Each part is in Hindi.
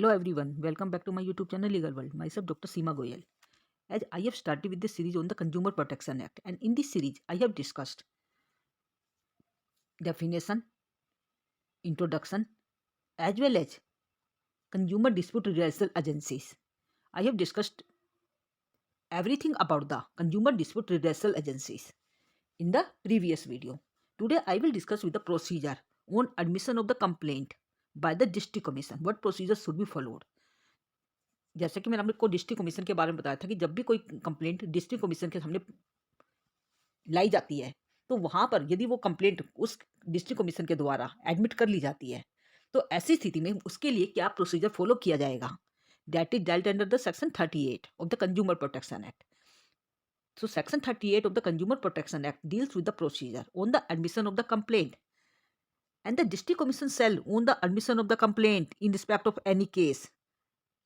Hello everyone, welcome back to my YouTube channel Legal World. Myself Dr. Seema Goyal. As I have started with this series on the Consumer Protection Act, and in this series I have discussed definition, introduction, as well as consumer dispute redressal agencies. I have discussed everything about the consumer dispute redressal agencies in the previous video. Today I will discuss with the procedure on admission of the complaint by the district commission. What procedure should be followed? जैसे कि मैंने आपको डिस्ट्रिक्ट कमीशन के बारे में बताया था कि जब भी कोई कंप्लेंट डिस्ट्रिक्ट कमीशन के सामने लाई जाती है तो वहां पर यदि वो कंप्लेंट उस डिस्ट्रिक्ट कमीशन के द्वारा एडमिट कर ली जाती है तो ऐसी स्थिति में उसके लिए क्या प्रोसीजर फॉलो किया जाएगा, that is dealt under the section 38 of the consumer protection act. So section 38 of the Consumer Protection Act deals with the procedure on the admission of the complaint, and the district commission shall on the admission of the complaint in respect of any case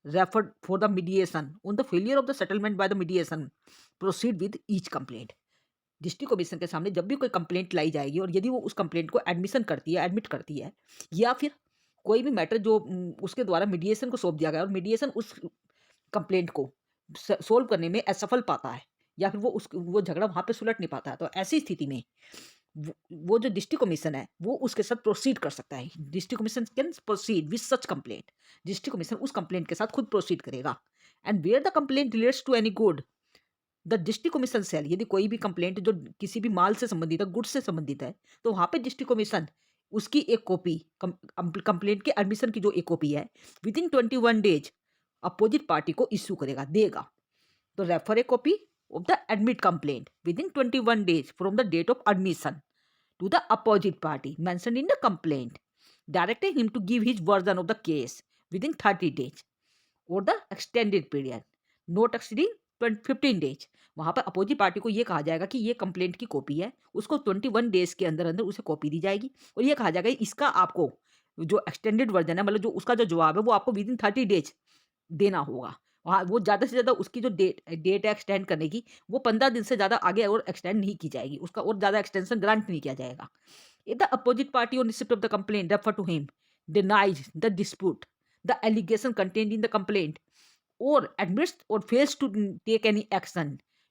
referred for the mediation on the failure of the settlement by the mediation proceed with each complaint. District commission के सामने जब भी कोई कंप्लेंट लाई जाएगी और यदि वो उस कंप्लेंट को एडमिशन करती है, एडमिट करती है, या फिर कोई भी मैटर जो उसके द्वारा मीडिएशन को सौंप दिया गया और मीडिएशन उस कंप्लेंट को सोल्व करने में असफल पाता है या फिर वो झगड़ा वहाँ पे सुलट नहीं पाता है, तो ऐसी स्थिति में वो जो डिस्ट्रिक्ट कमीशन है वो उसके साथ प्रोसीड कर सकता है. District commission can proceed with such complaint. District commission उस कंप्लेंट के साथ खुद प्रोसीड करेगा. And where the complaint relates to any good, the district commission shall, यदि कोई भी कंप्लेंट जो किसी भी माल से संबंधित है, गुड्स से संबंधित है, तो वहाँ पे डिस्ट्रिक्ट कमीशन उसकी एक कॉपी कंप्लेंट के एडमिशन की जो एक कॉपी है with in 21 days opposite party को इश्यू करेगा, देगा. तो refer a copy of the admit complaint within 21 days from the date of admission to the opposite party mentioned in the complaint, directing him to give his version of the case within 30 days or the extended period not exceeding 15 days. वहाँ पर अपोजिट पार्टी को ये कहा जाएगा कि ये कंप्लेंट की कॉपी है, उसको 21 डेज के अंदर अंदर उसे कॉपी दी जाएगी और ये कहा जाएगा इसका आपको जो एक्सटेंडेड वर्जन है, मतलब जो उसका जो जवाब है वो आपको विद इन 30 डेज देना होगा. वहाँ वो ज़्यादा से ज़्यादा उसकी जो डेट है एक्सटेंड करने की, वो 15 दिन से ज़्यादा आगे और एक्सटेंड नहीं की जाएगी, उसका और ज़्यादा एक्सटेंशन ग्रांट नहीं किया जाएगा. If the opposite party on receipt of the complaint refer to him denies the dispute the allegation contained in the complaint or admits or fails to take any action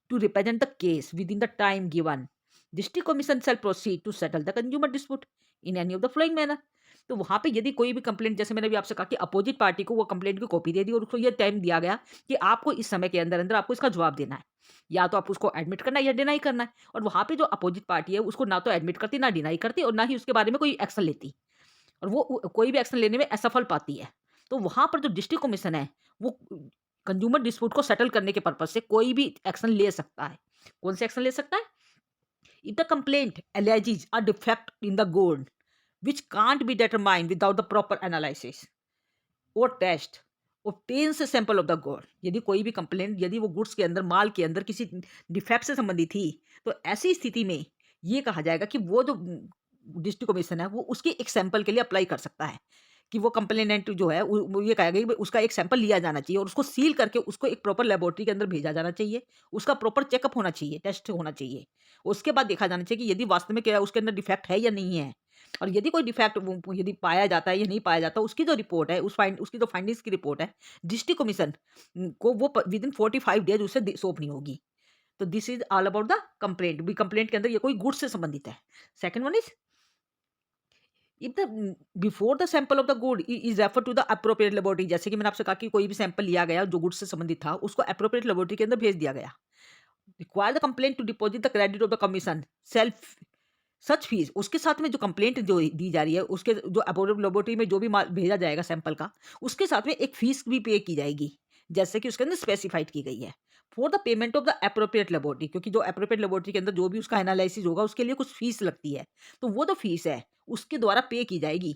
to represent the case within the time given, district commission shall proceed to settle the consumer dispute in any of the following manner. तो वहाँ पे यदि कोई भी कंप्लेंट, जैसे मैंने भी आपसे कहा कि अपोजिट पार्टी को वो कंप्लेंट की कॉपी दे दी और उसको ये टाइम दिया गया कि आपको इस समय के अंदर अंदर आपको इसका जवाब देना है, या तो आप उसको एडमिट करना है या डिनाई करना है. और वहाँ पे जो अपोजिट पार्टी है उसको ना तो एडमिट करती, ना डिनाई करती, और ना ही उसके बारे में कोई एक्शन लेती, और वो कोई भी एक्शन लेने में असफल पाती है. तो वहाँ पर जो डिस्ट्रिक्ट कमीशन है वो कंज्यूमर डिस्प्यूट को सेटल करने के पर्पज से कोई भी एक्शन ले सकता है. कौन से एक्शन ले सकता है? If the complaint alleges a defect in the good which can't be determined without the proper analysis or test, obtains a sample of the good. यदि कोई भी कंप्लेंट, यदि वो गुड्स के अंदर, माल के अंदर किसी डिफेक्ट से संबंधित थी, तो ऐसी स्थिति में ये कहा जाएगा कि वो जो डिस्ट्रिक्ट कमीशन है वो उसके एक सैंपल के लिए अप्लाई कर सकता है कि वो कंप्लेनेंट जो है वो ये कहेगा कि उसका एक सैंपल लिया जाना चाहिए और उसको सील करके उसको एक प्रॉपर लेबोरेटरी के अंदर भेजा जाना चाहिए, उसका प्रॉपर चेकअप होना चाहिए, टेस्ट होना चाहिए. उसके बाद देखा जाना चाहिए कि यदि वास्तव में क्या उसके अंदर डिफेक्ट है या नहीं है, और यदि कोई डिफेक्ट यदि पाया जाता है या नहीं पाया जाता, उसकी जो रिपोर्ट है उसकी जो फाइंडिंग्स की रिपोर्ट है डिस्ट्रिक्ट कमीशन को वो विद इन 45 डेज उसे सौंपनी होगी. तो this is all about the complaint. भी कंप्लेंट के अंदर ये कोई गुड्स से संबंधित है. Second one is if the before the sample of the good is refer to the appropriate laboratory. जैसे कि मैंने आपसे कहा कि कोई भी सैंपल लिया गया जो गुड्स से संबंधित था उसको अप्रोप्रिएट लेबोरेटरी के अंदर भेज दिया गया. Require the complaint to deposit the credit of the commission self such fees. उसके साथ में जो कंप्लेंट जो दी जा रही है उसके जो अप्रोप्रिएट लेबोरेटरी में जो भी माल भेजा जाएगा सैंपल का, उसके साथ में एक फीस भी पे की जाएगी जैसे कि उसके अंदर स्पेसिफाइड की गई है for the payment of the appropriate laboratory. क्योंकि जो अप्रोप्रिएट लेबोरेटरी के अंदर जो भी उसका एनालिसिस होगा उसके लिए कुछ फीस लगती है, तो वो जो फीस है उसके द्वारा पे की जाएगी.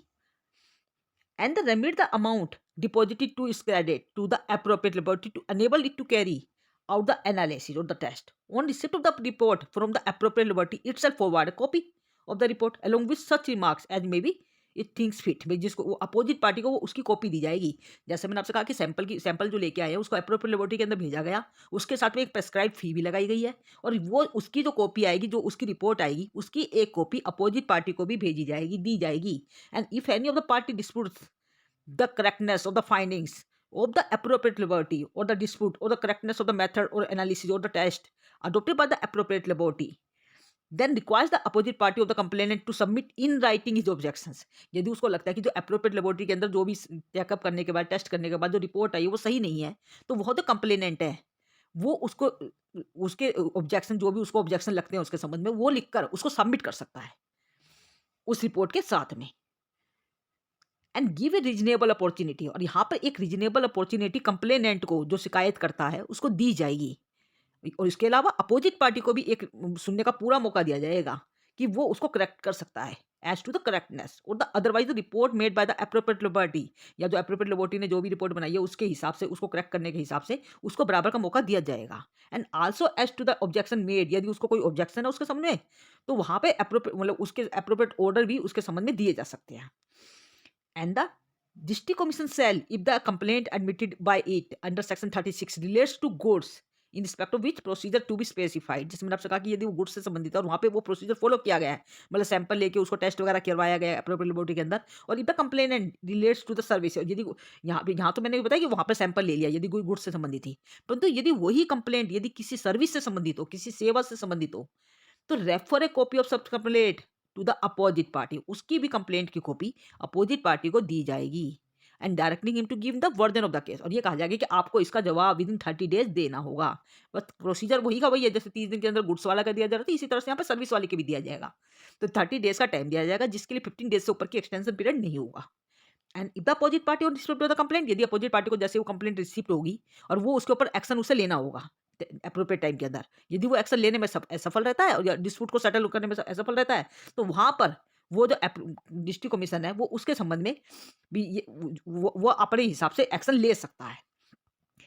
And the remit the amount deposited to is credit to the appropriate laboratory to enable it to carry out the analysis or the test. On receipt of the report from the appropriate laboratory, itself forward a copy of the report along with such remarks as may be it thinks fit. भाई जिसको वो अपोजिट पार्टी को वो उसकी कॉपी दी जाएगी. जैसे मैंने आपसे कहा कि सैंपल जो लेके आए हैं उसको अप्रोप्रिएट लेबोरेटरी के अंदर भेजा गया, उसके साथ में एक प्रेस्क्राइब फी भी लगाई गई है, और वो उसकी जो कॉपी आएगी, जो उसकी रिपोर्ट आएगी, उसकी एक कॉपी अपोजिट पार्टी को भी भेजी जाएगी, दी जाएगी. And if any of the party disputes the correctness of the findings of the appropriate laboratory or the dispute or the correctness of the method or analysis or the test adopted by the appropriate laboratory, then requires the opposite party of the complainant to submit in writing his objections. यदि उसको लगता है कि जो appropriate laboratory के अंदर जो भी चेकअप करने के बाद, टेस्ट करने के बाद जो रिपोर्ट आई है वो सही नहीं है, तो वो तो कंप्लेनेंट है, वो उसको उसके ऑब्जेक्शन, जो भी उसको ऑब्जेक्शन लगते हैं उसके संबंध में, वो लिखकर उसको सबमिट कर सकता है उस रिपोर्ट के साथ में। And give a reasonable opportunity, और यहाँ पर एक रीजनेबल अपॉर्चुनिटी कंप्लेनेंट को, जो शिकायत करता है, उसको दी जाएगी। और इसके अलावा अपोजिट पार्टी को भी एक सुनने का पूरा मौका दिया जाएगा कि वो उसको करेक्ट कर सकता है एज टू द करेक्टनेस और the otherwise the report made by the appropriate laboratory, या जो एप्रोप्रिएट लेबोरेटरी ने जो भी रिपोर्ट बनाई है उसके हिसाब से, उसको करेक्ट करने के हिसाब से उसको बराबर का मौका दिया जाएगा। And also as to the objection made, यदि उसको कोई ऑब्जेक्शन है उसके सामने, तो वहां पे एप्रोप्रिएट, मतलब उसके एप्रोप्रिएट ऑर्डर भी उसके संबंध में दिए जा सकते हैं। And the district commission shall, if the complaint admitted by it under section 36 relates to goods in respect of which procedure to be specified, जिसमें आपसे कहा कि यदि वो गुड्स से संबंधित है और वहाँ पे वो प्रोसीजर फॉलो किया गया है, मतलब सैंपल लेके उसको टेस्ट वगैरह करवाया गया है अप्रोप्रिएट लेबोरेटरी के अंदर, और if the complainant relates to the service, यदि यहाँ तो मैंने बताया कि वहाँ पे सैंपल ले लिया यदि कोई गुड्स से संबंधित थी, परंतु यदि वही कंप्लेंट यदि किसी सर्विस से संबंधित हो, किसी सेवा से संबंधित हो, तो refer a copy of such complaint to the opposite party, उसकी भी कंप्लेंट की कॉपी अपोजिट पार्टी को दी जाएगी। And directing him to give the version of the case, और ये कहा जाएगा कि आपको इसका जवाब विद इन 30 डेज देना होगा। बस प्रोसीजर वही का वही है, जैसे 30 दिन के अंदर गुड्स वाला का दिया जा रहा था, इसी तरह से यहाँ पर सर्विस वाले के भी दिया जाएगा। तो 30 डेज का टाइम दिया जाएगा, जिसके लिए 15 डेज से ऊपर की एक्सटेंशन पीरियड नहीं होगा। And if the opposite party और रिसीप्ट ऑफ द कंप्लेंट, यदि अपोजिट पार्टी को जैसे वो कंप्लेंट रिसीप्ट होगी और वो उसके ऊपर एक्शन उसे लेना होगा एप्रोप्रिएट टाइम के अंदर, यदि वो एक्शन लेने में असफल रहता है और डिस्प्यूट को सेटल करने में असफल रहता है, तो वहां पर वो जो डिस्ट्रिक्ट कमीशन है वो उसके संबंध में भी वो अपने हिसाब से एक्शन ले सकता है।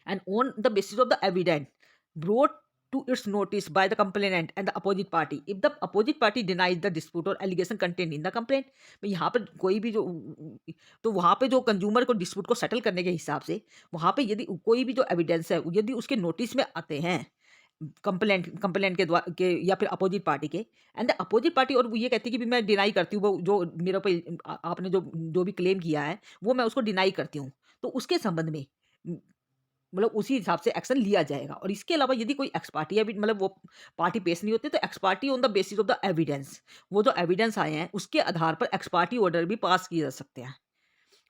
And on the basis of the evidence brought to its notice by the complainant and the opposite party, if the opposite party denies the dispute or allegation contained in the complaint, यहाँ पर कोई भी जो, तो वहाँ पे जो कंज्यूमर को डिस्प्यूट को सेटल करने के हिसाब से वहाँ पे यदि कोई भी जो एविडेंस है यदि उसके नोटिस में आते हैं कंप्लेंट के द्वारा के या फिर अपोजिट पार्टी के, एंड द अपोजिट पार्टी, और वो ये कहती है कि भी मैं डिनाई करती हूँ, वो जो मेरे पे आपने जो भी क्लेम किया है वो मैं उसको डिनाई करती हूँ, तो उसके संबंध में मतलब उसी हिसाब से एक्शन लिया जाएगा। और इसके अलावा यदि कोई एक्स पार्टी है, मतलब वो पार्टी पेश नहीं होती, तो x party on the basis of the evidence, वो जो एविडेंस आए हैं उसके आधार पर एक्स पार्टी ऑर्डर भी पास किए जा सकते हैं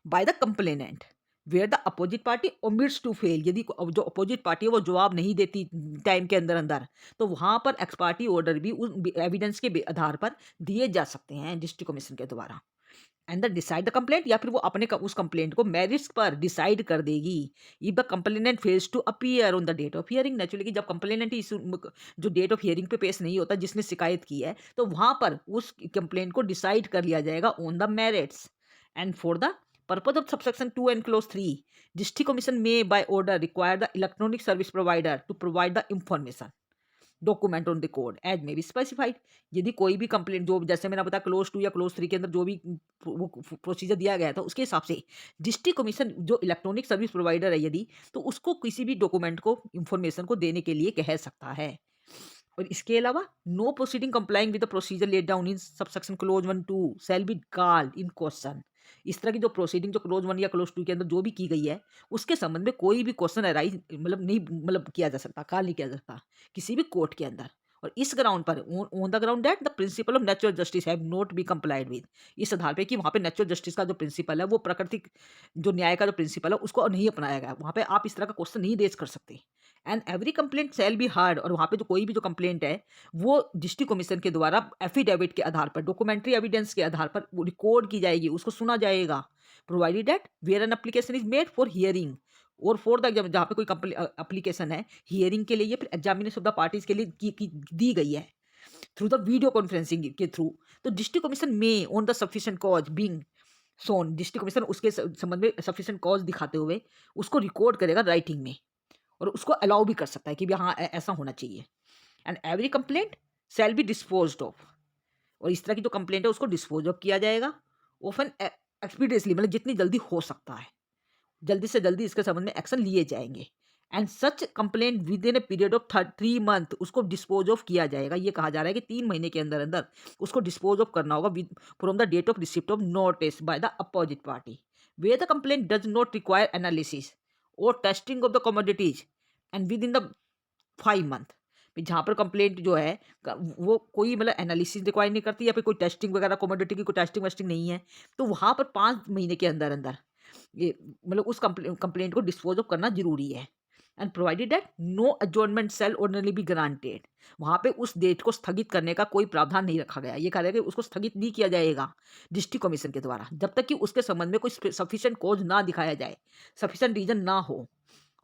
by the complainant where the opposite party omits to fail, यदि जो अपोजिट पार्टी है वो जवाब नहीं देती टाइम के अंदर अंदर, तो वहां पर एक्स पार्टी ऑर्डर भी उस एविडेंस के आधार पर दिए जा सकते हैं डिस्ट्रिक्ट कमीशन के द्वारा। And the decide the complaint, या फिर वो अपने उस कंप्लेंट को मेरिट्स पर डिसाइड कर देगी। If the complainant fails to appear on the date of hearing, naturally कि जब कंप्लेनेंट ही जो डेट ऑफ हियरिंग पे पेश नहीं होता जिसने शिकायत की है, तो वहां पर उस कंप्लेंट को डिसाइड कर लिया जाएगा on the merits. And for the purpose of subsection 2 and clause 3, district commission may by order require the electronic service provider to provide the information document on the code as may be specified, यदि कोई भी कंप्लेंट जो जैसे मैंने बताया क्लोज 2 या क्लोज 3 के अंदर जो भी वो प्रोसीजर दिया गया था उसके हिसाब से डिस्ट्रिक्ट कमीशन जो इलेक्ट्रॉनिक सर्विस प्रोवाइडर है यदि, तो उसको किसी भी डॉक्यूमेंट को इंफॉर्मेशन को देने के लिए कह सकता है। और इसके अलावा no proceeding complying with the procedure laid down in subsection clause 1-2 shall be called in question. इस तरह की जो प्रोसीडिंग जो क्लोज 1 या क्लोज 2 के अंदर जो भी की गई है उसके संबंध में कोई भी क्वेश्चन अराइज मतलब नहीं मतलब किया जा सकता, कॉल नहीं किया जा सकता किसी भी कोर्ट के अंदर। और इस ग्राउंड पर on the ground that the principle of natural justice have not be complied with, इस आधार पे कि वहाँ पे नेचुरल जस्टिस का जो प्रिंसिपल है वो प्राकृतिक जो न्याय का जो प्रिंसिपल है उसको नहीं अपनाया गया, वहाँ पे आप इस तरह का क्वेश्चन नहीं रेज कर सकते। And every complaint shall B hard, और वहाँ पे जो कोई भी जो कंप्लेंट है वो डिस्ट्रिक्ट कमीशन के द्वारा एफिडेविट के आधार पर डॉक्यूमेंट्री एविडेंस के आधार पर रिकॉर्ड की जाएगी, उसको सुना जाएगा, provided that where an application is made for hearing और फॉर द जहाँ पे कोई एप्लीकेशन है हियरिंग के लिए या फिर एग्जामिनेशन ऑफ द पार्टीज के लिए दी गई है थ्रू द वीडियो कॉन्फ्रेंसिंग के थ्रू, तो डिस्ट्रिक्ट कमीशन में on the sufficient cause being shown, district commission उसके संबंध में सफिशिएंट कॉज दिखाते हुए उसको रिकॉर्ड करेगा राइटिंग में और उसको अलाउ भी कर सकता है कि हाँ ऐसा होना चाहिए। And every complaint shall B disposed of, और इस तरह की जो कंप्लेंट है उसको डिस्पोज ऑफ किया जाएगा ऑफन एक्सपीडियसली, मतलब जितनी जल्दी हो सकता है जल्दी से जल्दी इसके संबंध में एक्शन लिए जाएंगे। And such complaint with in A period of 3 month उसको डिस्पोज ऑफ किया जाएगा। ये कहा जा रहा है कि 3 महीने के अंदर अंदर उसको डिस्पोज ऑफ करना होगा with from the date of receipt of notice by the opposite party where the complaint does not require analysis or testing of the commodities and within the 5 month. जहाँ पर कंप्लेंट जो है वो कोई मतलब एनालिसिस रिक्वायर नहीं करती या फिर कोई टेस्टिंग वगैरह कमोडिटी की कोई टेस्टिंग वेस्टिंग नहीं है, तो वहाँ पर 5 महीने के अंदर अंदर ये मतलब उस कंप्लेंट को डिस्पोज ऑफ करना जरूरी है। And provided that no adjournment shall ordinarily be granted, वहाँ पे उस डेट को स्थगित करने का कोई प्रावधान नहीं रखा गया। ये कहा गया कि उसको स्थगित नहीं किया जाएगा डिस्ट्रिक्ट कमीशन के द्वारा जब तक कि उसके संबंध में कोई सफिशिएंट कॉज ना दिखाया जाए, सफिशिएंट रीजन ना हो।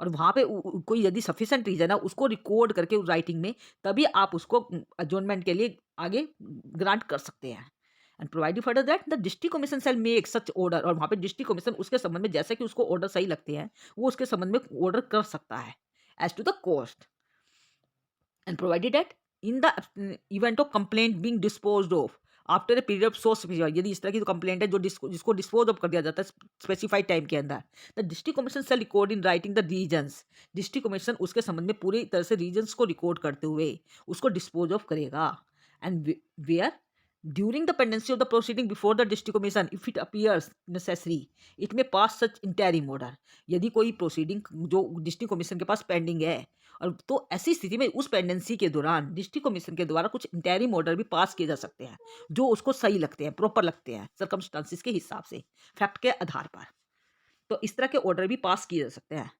और वहाँ पे कोई यदि सफिशिएंट रीजन है उसको रिकॉर्ड करके उस राइटिंग में, तभी आप उसको अजॉर्नमेंट के लिए आगे ग्रांट कर सकते हैं। And provided further that the district commission shell make such order, और वहाँ पे डिस्ट्रिक्ट कमीशन उसके संबंध में जैसे कि उसको ऑर्डर सही लगते हैं वो उसके संबंध में ऑर्डर कर सकता है as to the cost. And provided that in the event of complaint being disposed of after a period of so specified, यदि इस तरह की जो कंप्लेंट है जो जिसको डिस्पोज ऑफ कर दिया जाता है स्पेसिफाइड टाइम के अंदर, the district commission shell record in writing the reasons, district commission उसके संबंध में पूरी तरह से रीजंस को रिकॉर्ड करते हुए उसको डिस्पोज ऑफ करेगा। And where during the pendency of the proceeding before the district commission if it appears necessary it may pass such interim order, यदि कोई प्रोसीडिंग जो डिस्ट्रिक्ट कमीशन के पास पेंडिंग है और तो ऐसी स्थिति में उस पेंडेंसी के दौरान डिस्ट्रिक्ट कमीशन के द्वारा कुछ इंटरिम ऑर्डर भी पास किए जा सकते हैं जो उसको सही लगते हैं, प्रॉपर लगते हैं सर्कमस्टांसिस के हिसाब से, फैक्ट के आधार पर। तो इस तरह के ऑर्डर भी पास किए जा सकते हैं।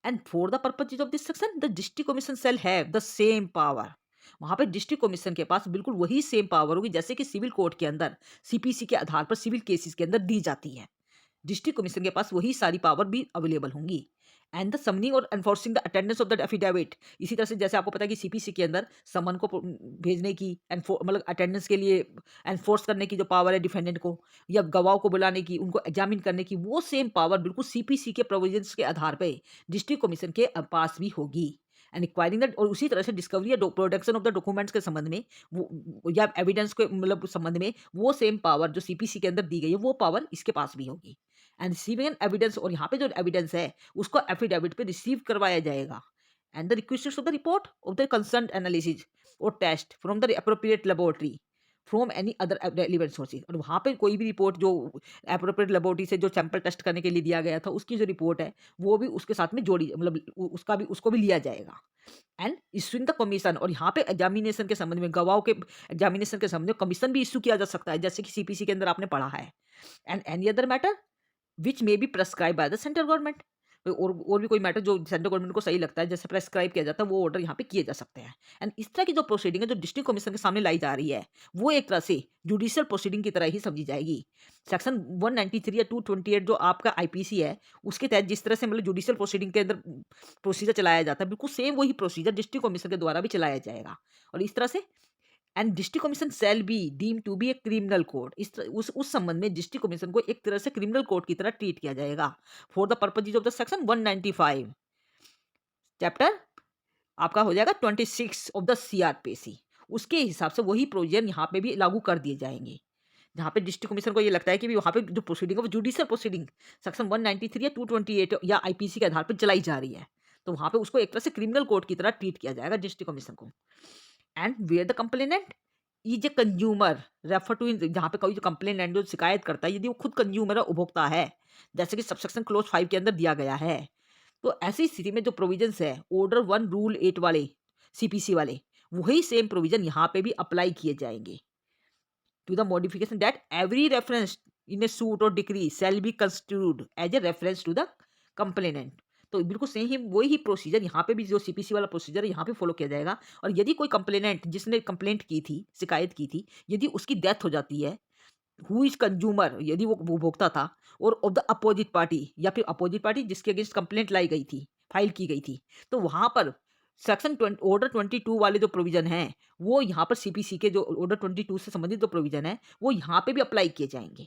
And for the purpose of this section the district commission shall have the same power, वहां पे डिस्ट्रिक्ट कमीशन के पास बिल्कुल वही सेम पावर होगी जैसे कि सिविल कोर्ट के अंदर सीपीसी के आधार पर सिविल केसेस के अंदर दी जाती है। डिस्ट्रिक्ट कमीशन के पास वही सारी पावर भी अवेलेबल होंगी। एंड द समनिंग और enforcing the attendance of the affidavit, इसी तरह से जैसे आपको पता है कि सीपीसी के अंदर समन को भेजने की मतलब अटेंडेंस के लिए एनफोर्स करने की जो पावर है डिफेंडेंट को, या गवाह को बुलाने की, उनको एग्जामिन करने की, वो सेम पावर बिल्कुल सीपीसी के प्रोविजंस के आधार पे डिस्ट्रिक्ट कमीशन के पास भी होगी। एंड एक्वायरिंग दैट, और उसी तरह से डिस्कवरी या प्रोडक्शन ऑफ द डॉक्यूमेंट्स के संबंध में या एविडेंस के मतलब संबंध में वो सेम पावर जो सीपीसी के अंदर दी गई है वो पावर इसके पास भी होगी। एंड रिसीविंग एन एविडेंस, और यहाँ पे जो एविडेंस है उसको एफिडेविट पे रिसीव करवाया जाएगा। And the request of the report of the concern analysis और test from the appropriate laboratory from any other relevant sources, और वहाँ पे कोई भी रिपोर्ट जो एप्रोप्रिएट लेबोरेटरी से जो सैंपल टेस्ट करने के लिए दिया गया था उसकी जो रिपोर्ट है वो भी उसके साथ में जोड़ी, मतलब उसको भी लिया जाएगा। एंड इशूइंग द कमीशन, और यहाँ पे एग्जामिनेशन के संबंध में गवाहों के एग्जामिनेशन के संबंध में कमीशन भी इशू किया जा सकता है जैसे कि सीपीसी के अंदर आपने पढ़ा है। And any other matter which may be prescribe bye the central government, और भी कोई मैटर जो सेंट्रल गवर्नमेंट को सही लगता है जैसे प्रेस्क्राइब किया जाता है वो ऑर्डर यहाँ पे किए जा सकते हैं। एंड इस तरह की जो प्रोसीडिंग है जो डिस्ट्रिक्ट कमीशन के सामने लाई जा रही है वो एक तरह से जुडिशियल प्रोसीडिंग की तरह ही समझी जाएगी। सेक्शन 193 या 228 जो आपका आईपीसी है उसके तहत जिस तरह से मतलब जुडिशियल प्रोसीडिंग के अंदर प्रोसीजर चलाया जाता है बिल्कुल सेम वही प्रोसीजर डिस्ट्रिक्ट कमीशन के द्वारा भी चलाया जाएगा। और इस तरह से and district commission shall be deem to be a criminal court, उस संबंध में डिस्ट्रिक्ट कमीशन को एक तरह से क्रिमिनल कोर्ट की तरह ट्रीट किया जाएगा for the purpose of the section 195 chapter आपका हो जाएगा 26 ऑफ द सीआरपीसी। उसके हिसाब से वही प्रोविजन यहाँ पे भी लागू कर दिए जाएंगे जहाँ पे डिस्ट्रिक्ट कमीशन को ये लगता है कि वहाँ पे जो प्रोसीडिंग है वो जुडिशियल प्रोसीडिंग सेक्शन 193 या 228 या आईपीसी के आधार पर चलाई जा रही है, तो वहाँ पे उसको एक तरह से क्रिमिनल कोर्ट की तरह ट्रीट किया जाएगा डिस्ट्रिक्ट कमीशन को। And where the complainant is a consumer refer to, जहाँ पे कोई जो कंप्लेनेंट जो शिकायत करता है यदि वो खुद कंज्यूमर है, उपभोक्ता है, जैसे कि सबसेक्शन क्लोज 5 के अंदर दिया गया है, तो ऐसी स्थिति में जो प्रोविजंस है ऑर्डर 1 रूल 8 वाले सीपीसी वाले वही सेम प्रोविजन यहाँ पे भी अप्लाई किए जाएंगे to the modification that every reference in a suit और decree shall be constituted as a reference to the complainant. तो बिल्कुल सेम वही प्रोसीजर यहाँ पे भी जो सीपीसी वाला प्रोसीजर है यहाँ पे फॉलो किया जाएगा। और यदि कोई कंप्लेनेंट जिसने कंप्लेंट की थी, शिकायत की थी, यदि उसकी डेथ हो जाती है, हु इज कंज्यूमर यदि वो उपभोक्ता था, और ऑफ द अपोजिट पार्टी या फिर अपोजिट पार्टी जिसके अगेंस्ट कंप्लेंट लाई गई थी, फाइल की गई थी, तो वहां पर सेक्शन ऑर्डर 22 वाले जो प्रोविजन हैं वो यहाँ पर सीपीसी के जो ऑर्डर 22 से संबंधित जो प्रोविजन है वो यहाँ पे भी अप्लाई किए जाएंगे।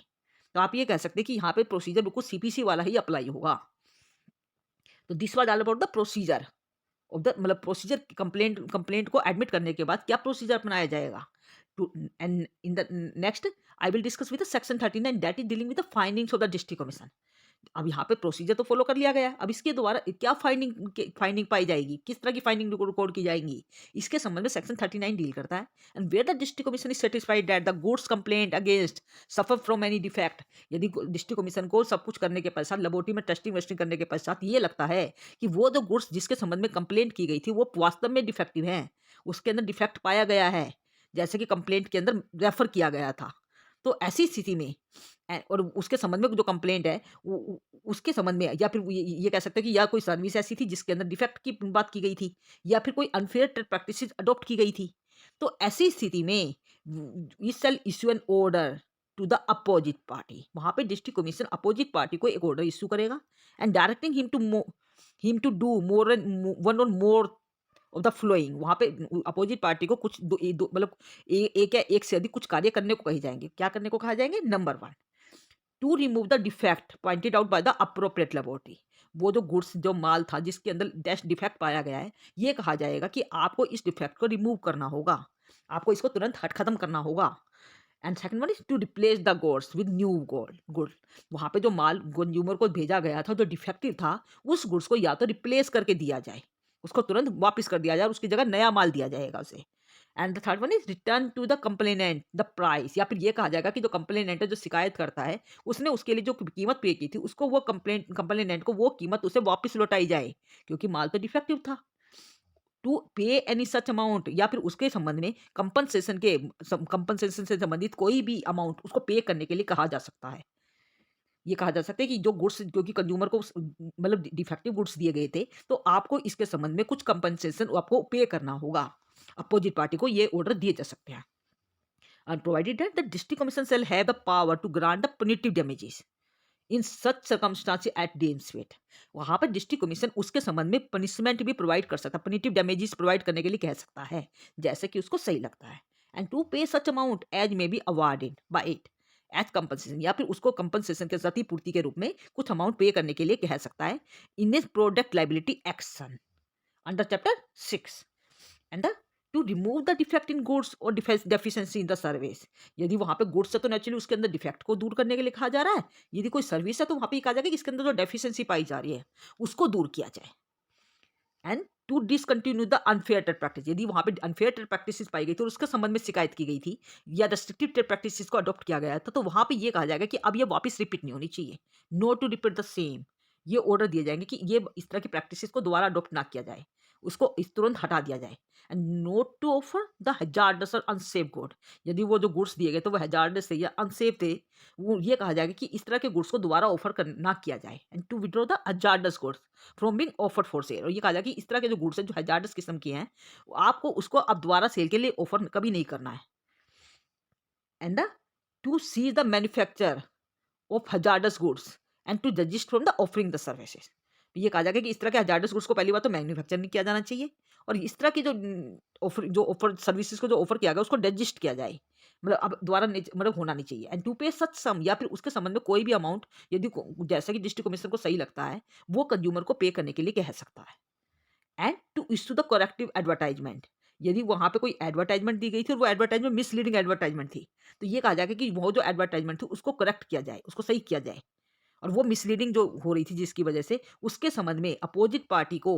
तो आप ये कह सकते हैं कि यहाँ पे प्रोसीजर बिल्कुल सीपीसी वाला ही अप्लाई होगा। तो this was all about the procedure of the, मतलब प्रोसीजर कंप्लेंट को एडमिट करने के बाद क्या प्रोसीजर अपनाया जाएगा। To and in the next I will discuss with section 39 that is dealing with the findings of the district commission. अब यहाँ पे प्रोसीजर तो फॉलो कर लिया गया। अब इसके द्वारा क्या फाइंडिंग पाई जाएगी, किस तरह की फाइंडिंग रिकॉर्ड की जाएंगी, इसके संबंध में सेक्शन 39 डील करता है। And where the district commission is satisfied that the goods complaint against suffer from any defect, यदि डिस्ट्रिक्ट कमीशन को सब कुछ करने के पश्चात, लेबोरेटरी में टेस्टिंग वेस्टिंग करने के पश्चात ये लगता है कि वो जो गुड्स जिसके संबंध में कंप्लेंट की गई थी वो वास्तव में डिफेक्टिव है, उसके अंदर डिफेक्ट पाया गया है, जैसे कि कंप्लेंट के अंदर रेफर किया गया था, तो ऐसी स्थिति में और उसके संबंध में जो कंप्लेंट है उसके संबंध में, या फिर ये कह सकते हैं कि या कोई सर्विस ऐसी थी जिसके अंदर डिफेक्ट की बात की गई थी, या फिर कोई अनफेयर ट्रेड प्रैक्टिसेस अडॉप्ट की गई थी, तो ऐसी स्थिति में we shall issue an order to the opposite party. वहां पे डिस्ट्रिक्ट कमीशन अपोजिट पार्टी को एक ऑर्डर इश्यू करेगा and directing him to do more one और मोर ऑफ द फ्लोइंग। वहां पे अपोजिट पार्टी को कुछ मतलब एक या एक से अधिक कुछ कार्य करने को कही जाएंगे। क्या करने को कहा जाएंगे? Number 1, to remove the defect pointed out by the appropriate laboratory. वो जो गुड्स जो माल था जिसके अंदर डैश डिफेक्ट पाया गया है, ये कहा जाएगा कि आपको इस डिफेक्ट को रिमूव करना होगा, आपको इसको तुरंत हट खत्म करना होगा। And second one is to replace the goods with new good. वहां पे जो माल कंज्यूमर को भेजा गया था जो डिफेक्टिव था, उस गुड्स को या तो रिप्लेस करके दिया जाए, उसको तुरंत वापस कर दिया जाए और उसकी जगह नया माल दिया जाएगा उसे। And the third one is return to the complainant the price, या फिर ये कहा जाएगा कि जो कंप्लेनेंट है, जो शिकायत करता है, उसने उसके लिए जो कीमत पे की थी उसको वो कंप्लेनेंट को वो कीमत उसे वापस लौटाई जाए, क्योंकि माल तो डिफेक्टिव था। To pay any such amount, या फिर उसके संबंध में कंपनसेशन से संबंधित कोई भी अमाउंट उसको पे करने के लिए कहा जा सकता है। ये कहा जा सकता है कि जो गुड्स जो कि कंज्यूमर को मतलब डिफेक्टिव गुड्स दिए गए थे, तो आपको इसके संबंध में कुछ कंपनसेशन आपको पे करना होगा। अपोजिट पार्टी को ये ऑर्डर दिए जा सकते हैं। And provided that the district commission shall have the power to grant the punitive damages in such circumstances it deems fit. वहां पर डिस्ट्रिक्ट कमीशन उसके संबंध में पनिशमेंट भी प्रोवाइड कर सकता है, पनिटिव डैमेजेस प्रोवाइड करने के लिए कह सकता है, जैसे कि उसको सही लगता है। And to pay such amount as may be awarded by it as compensation, या फिर उसको कंपनसेशन के क्षतिपूर्ति के रूप में कुछ अमाउंट पे करने के लिए कह सकता है in a product liability action under chapter 6। And the to remove the defect in goods और डेफिशिएंसी इन द सर्विस। यदि वहां पे गुड्स है तो नेचुरली उसके अंदर डिफेक्ट को दूर करने के लिए कहा जा रहा है, यदि कोई सर्विस है तो वहां पे कहा जाएगा कि इसके अंदर जो डेफिशिएंसी पाई जा रही है उसको दूर किया जाए। And to discontinue the unfair trade practice, यदि वहां पे अनफेयर ट्रेड प्रैक्टिस पाई गई थी और उसके संबंध में शिकायत की गई थी या रेस्ट्रिक्टिव ट्रेड प्रैक्टिस को अडॉप्ट किया गया था, तो वहां पे ये कहा जाएगा कि अब ये वापस रिपीट नहीं होनी चाहिए, no to repeat the same. ये ऑर्डर दिए जाएंगे कि ये इस तरह की प्रैक्टिस को दोबारा अडॉप्ट ना किया जाए, उसको इस तुरंत हटा दिया जाए। And not to offer the hazardous और अनसेफ गुड, यदि वो जो गुड्स दिए गए तो वो हजार्डस थे या अनसेफ थे, वो ये कहा जाएगा कि इस तरह के गुड्स को दोबारा ऑफर ना किया जाए। And to withdraw the hazardous goods from being offered for sale, और ये कहा जाए कि इस तरह के जो गुड्स हैं जो हजार्डस किस्म के हैं, आपको उसको अब दोबारा सेल के लिए ऑफर कभी नहीं करना है। And the to cease the manufacture of hazardous goods and to resist from the offering the services. ये कहा जाएगा कि इस तरह के हजार्डस गुड्स को पहली बात तो मैन्युफैक्चर नहीं किया जाना चाहिए, और इस तरह की जो ऑफर सर्विसेज को जो ऑफर किया गया उसको रजिस्ट किया जाए, मतलब अब दोबारा मतलब होना नहीं चाहिए। एंड टू पे सच सम, या फिर उसके संबंध में कोई भी अमाउंट यदि जैसा कि डिस्ट्रिक्ट कमिश्नर को सही लगता है वो कंज्यूमर को पे करने के लिए कह सकता है। And to issue the corrective advertisement, यदि वहां पे कोई एडवर्टाइजमेंट दी गई थी और वो एडवर्टाइजमेंट मिसलीडिंग एडवर्टाइजमेंट थी, तो ये कहा जाएगा कि वो जो एडवर्टाइजमेंट थी उसको करेक्ट किया जाए, उसको सही किया जाए, और वो मिसलीडिंग जो हो रही थी जिसकी वजह से उसके संबंध में अपोजिट पार्टी को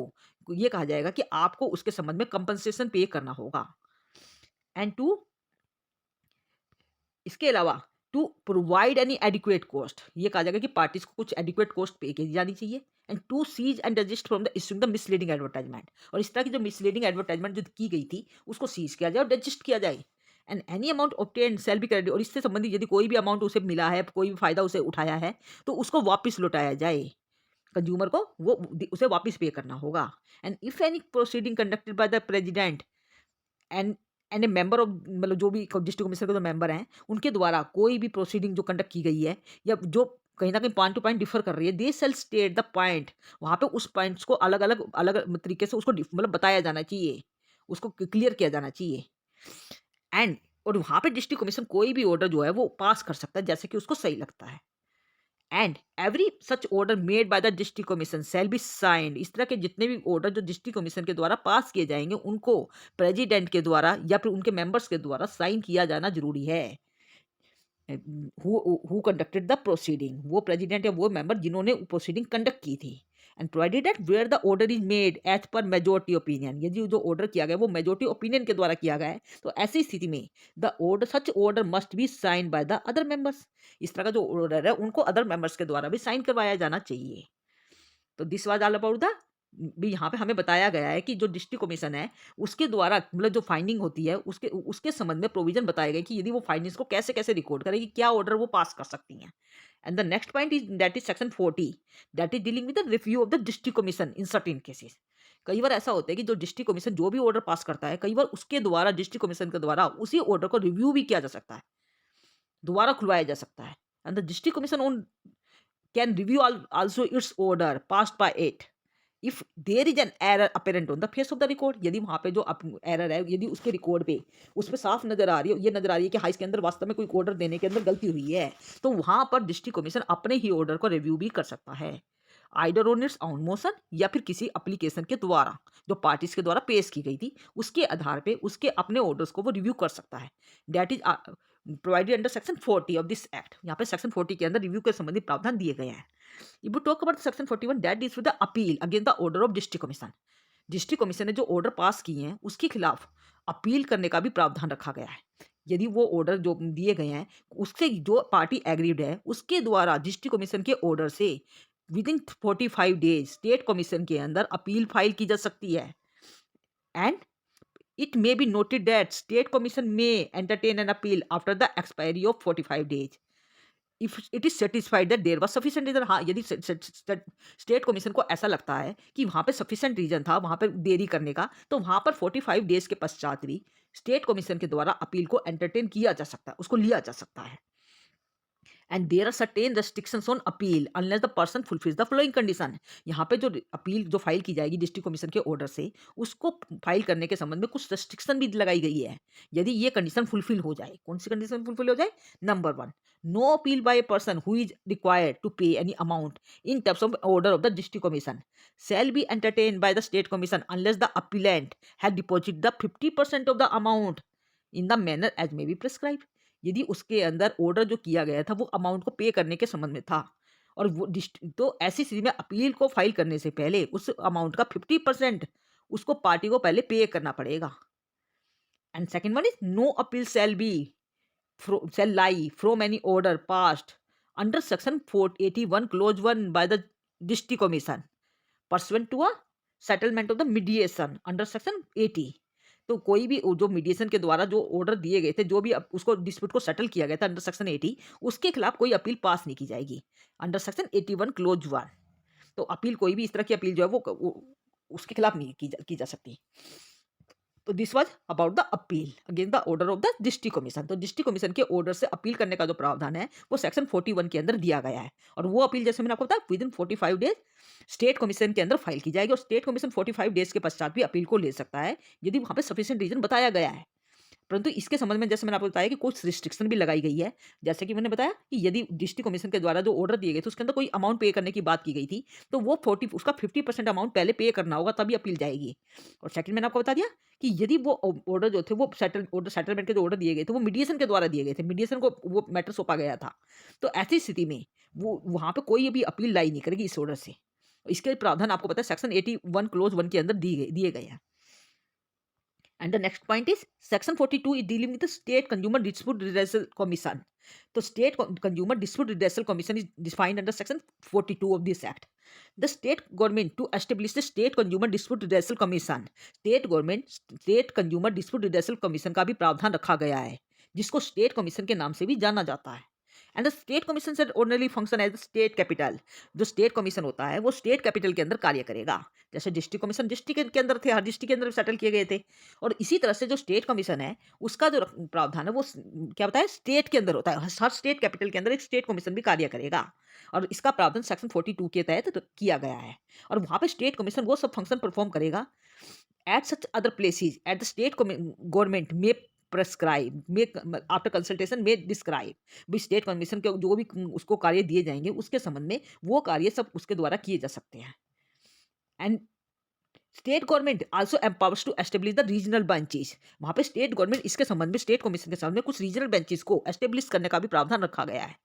ये कहा जाएगा कि आपको उसके संबंध में कंपनसेशन पे करना होगा। एंड टू इसके अलावा to provide any adequate cost, ये कहा जाएगा कि पार्टीज को कुछ एडिक्वेट कॉस्ट पे की जानी चाहिए। And to cease and resist from the issuing the misleading advertisement, और इस तरह की जो मिसलीडिंग एडवर्टाइजमेंट जो की गई थी उसको सीज किया जाए और रजिस्ट किया जाए। And any amount obtained shall be credit, और इससे संबंधित यदि कोई भी अमाउंट उसे मिला है, कोई भी फायदा उसे उठाया है, तो उसको वापस लौटाया जाए, कंज्यूमर को वो उसे वापस पे करना होगा। And if any proceeding conducted by the president and and A member of, मतलब जो भी डिस्ट्रिक्ट कमिश्नर के जो मेंबर हैं उनके द्वारा कोई भी प्रोसीडिंग जो कंडक्ट की गई है या जो कहीं ना कहीं पॉइंट टू पॉइंट डिफर कर रही है, they sell state the point, वहां पे उस पॉइंट्स को अलग अलग तरीके से उसको मतलब बताया जाना चाहिए, उसको क्लियर किया जाना चाहिए। एंड और वहां पे डिस्ट्रिक्ट कमीशन कोई भी ऑर्डर जो है वो पास कर सकता है जैसे कि उसको सही लगता है। And every such order made by the district commission shall be signed, इस तरह के जितने भी ऑर्डर जो डिस्ट्रिक्ट कमीशन के द्वारा पास किए जाएंगे उनको प्रेसिडेंट के द्वारा या फिर उनके मेंबर्स के द्वारा साइन किया जाना जरूरी है। हु कंडक्टेड द प्रोसीडिंग, वो प्रेसिडेंट या वो मेंबर जिन्होंने प्रोसीडिंग कंडक्ट की थी। And provided that where the order is made as per majority opinion, यदि जो ऑर्डर किया गया वो मेजोरिटी ओपिनियन के द्वारा किया गया है, तो ऐसी स्थिति में the order such order must be sign by the other members, इस तरह का जो ऑर्डर है उनको अदर मेंबर्स के द्वारा भी साइन करवाया जाना चाहिए। तो this was all about the, भी यहाँ पे हमें बताया गया है कि जो डिस्ट्रिक्ट कमीशन है उसके द्वारा मतलब जो फाइंडिंग होती है उसके उसके संबंध में प्रोविजन बताए गए कि यदि वो फाइंडिंग्स को कैसे कैसे रिकॉर्ड करेगी, क्या ऑर्डर वो पास कर सकती हैं। And the next point is that is section 40, that is dealing with the review of the district commission in certain cases. कई बार ऐसा होता है कि जो डिस्ट्रिक्ट कमीशन जो भी ऑर्डर पास करता है, कई बार उसके द्वारा डिस्ट्रिक्ट कमीशन के द्वारा उसी ऑर्डर को रिव्यू भी किया जा सकता है, दोबारा खुलवाया जा सकता है। And the district commission on can review also its order passed by it if there is an error apparent on the face of the record, यदि वहाँ पे जो एरर है, यदि उसके रिकॉर्ड पे उस पे साफ नजर आ रही है, ये नजर आ रही है कि हाँ इसके अंदर वास्तव में कोई ऑर्डर देने के अंदर गलती हुई है, तो वहाँ पर डिस्ट्रिक्ट कमीशन अपने ही ऑर्डर को रिव्यू भी कर सकता है, आइडर ऑन इट्स ओन मोशन या फिर किसी एप्लीकेशन के द्वारा जो पार्टीज के द्वारा पेश की गई थी उसके आधार पे उसके अपने ऑर्डर्स को वो रिव्यू कर सकता है। That is provided under section 40 of this act, यहाँ पे सेक्शन 40 के अंदर रिव्यू के संबंधित प्रावधान दिए गए हैं। If we talk about section 41, that deals with the appeal against the order of district commission, district commission ने जो ऑर्डर पास किए हैं उसके खिलाफ अपील करने का भी प्रावधान रखा गया है। यदि वो ऑर्डर जो दिए गए हैं उससे जो पार्टी एग्रीड है उसके द्वारा डिस्ट्रिक्ट कमीशन के ऑर्डर से with in 45 days state commission के अंदर अपील फाइल की जा सकती है। And it may be noted that state commission may entertain an appeal after the expiry of 45 days if it is satisfied that there was sufficient reason। हाँ, यदि स्टेट कमीशन को ऐसा लगता है कि वहाँ पे सफिशिएंट रीजन था वहाँ पे देरी करने का, तो वहाँ पर 45 डेज के पश्चात भी स्टेट कमीशन के द्वारा अपील को एंटरटेन किया जा सकता है, उसको लिया जा सकता है। And there are certain restrictions on appeal unless the person fulfils the following condition. यहाँ पे जो अपील जो फाइल की जाएगी डिस्ट्रिक्ट कमीशन के ऑर्डर से, उसको फाइल करने के संबंध में कुछ रेस्ट्रिक्शन भी लगाई गई है, यदि ये कंडीशन फुलफिल हो जाए। कौन सी कंडीशन फुलफिल हो जाए? Number 1, no appeal by a person who is required to pay any amount in terms of order of the district commission shall be entertained by the state commission unless the appellant had deposited the 50% of the amount in the manner as may be prescribed। यदि उसके अंदर ऑर्डर जो किया गया था वो अमाउंट को पे करने के संबंध में था और वो तो ऐसी स्थिति में अपील को फाइल करने से पहले उस अमाउंट का 50% उसको पार्टी को पहले पे करना पड़ेगा। And second one is no appeal shall lie from any order passed under section 481 clause 1 by the district commission pursuant to a settlement of the mediation under section 80। तो कोई भी जो मीडिएशन के द्वारा जो ऑर्डर दिए गए थे, जो भी उसको डिस्प्यूट को सेटल किया गया था अंडर सेक्शन 80, उसके खिलाफ कोई अपील पास नहीं की जाएगी अंडर सेक्शन 81 क्लोज 1। तो अपील कोई भी इस तरह की अपील जो है वो उसके खिलाफ नहीं की जा सकती। तो this was about the appeal against the order of the district commission. तो डिस्ट्रिक्ट कमीशन के ऑर्डर से अपील करने का जो प्रावधान है वो सेक्शन 41 के अंदर दिया गया है, और वो अपील जैसे मैंने आपको बताया with in 45 days state commission के अंदर फाइल की जाएगी, और स्टेट कमीशन 45 डेज के पश्चात भी अपील को ले सकता है यदि वहाँ पे सफिशिएंट रीजन बताया गया है। परंतु इसके संबंध में जैसे मैंने आपको बताया कि कुछ रिस्ट्रिक्शन भी लगाई गई है, जैसे कि मैंने बताया कि यदि डिस्ट्रिक्ट कमीशन के द्वारा जो ऑर्डर दिए गए थे उसके अंदर कोई अमाउंट पे करने की बात की गई थी, तो वो 40 उसका 50% अमाउंट पहले पे करना होगा तभी अपील जाएगी। और सेकंड मैंने आपको बता दिया कि यदि वो ऑर्डर जो थे वो सेटलमेंट के जो ऑर्डर दिए गए थे वो मीडिएशन के द्वारा दिए गए थे, मीडिएशन को वो मैटर सौंपा गया था, तो ऐसी स्थिति में वो वहाँ पे कोई भी अपील लाई नहीं करेगी इस ऑर्डर से। इसके प्रावधान आपको पता है सेक्शन 81 क्लोज 1 के अंदर दिए गए हैं। And the next point is section 42 is dealing with the state consumer dispute redressal commission। तो state consumer dispute redressal commission is defined under section 42 of this act। The state government to establish the state consumer dispute redressal commission, state consumer dispute redressal commission का भी प्रावधान रखा गया है, जिसको स्टेट कमीशन के नाम से भी जाना जाता है। And the state commission shall ordinary function as state capital. जो स्टेट कमीशन होता है वो स्टेट कैपिटल के अंदर कार्य करेगा, जैसे डिस्ट्रिक्ट कमीशन डिस्ट्रिक्ट के अंदर थे, हर डिस्ट्रिक्ट के अंदर सेटल किए गए थे, और इसी तरह से जो स्टेट कमीशन है उसका जो प्रावधान है वो क्या बताया स्टेट के अंदर होता है, हर स्टेट कैपिटल के अंदर एक स्टेट कमीशन भी कार्य करेगा, और इसका प्रावधान सेक्शन 42 के तहत किया गया है। और वहाँ पे स्टेट कमीशन वो सब फंक्शन परफॉर्म करेगा at such other places at the state government may prescribe may after consultation may describe। भी स्टेट कमीशन के जो भी उसको कार्य दिए जाएंगे उसके संबंध में वो कार्य सब उसके द्वारा किए जा सकते हैं। And state government also empowers to establish the regional benches. वहाँ पे स्टेट गवर्नमेंट इसके संबंध में स्टेट कमीशन के संबंध में कुछ रीजनल बेंचेस को एस्टेब्लिश करने का भी प्रावधान रखा गया है।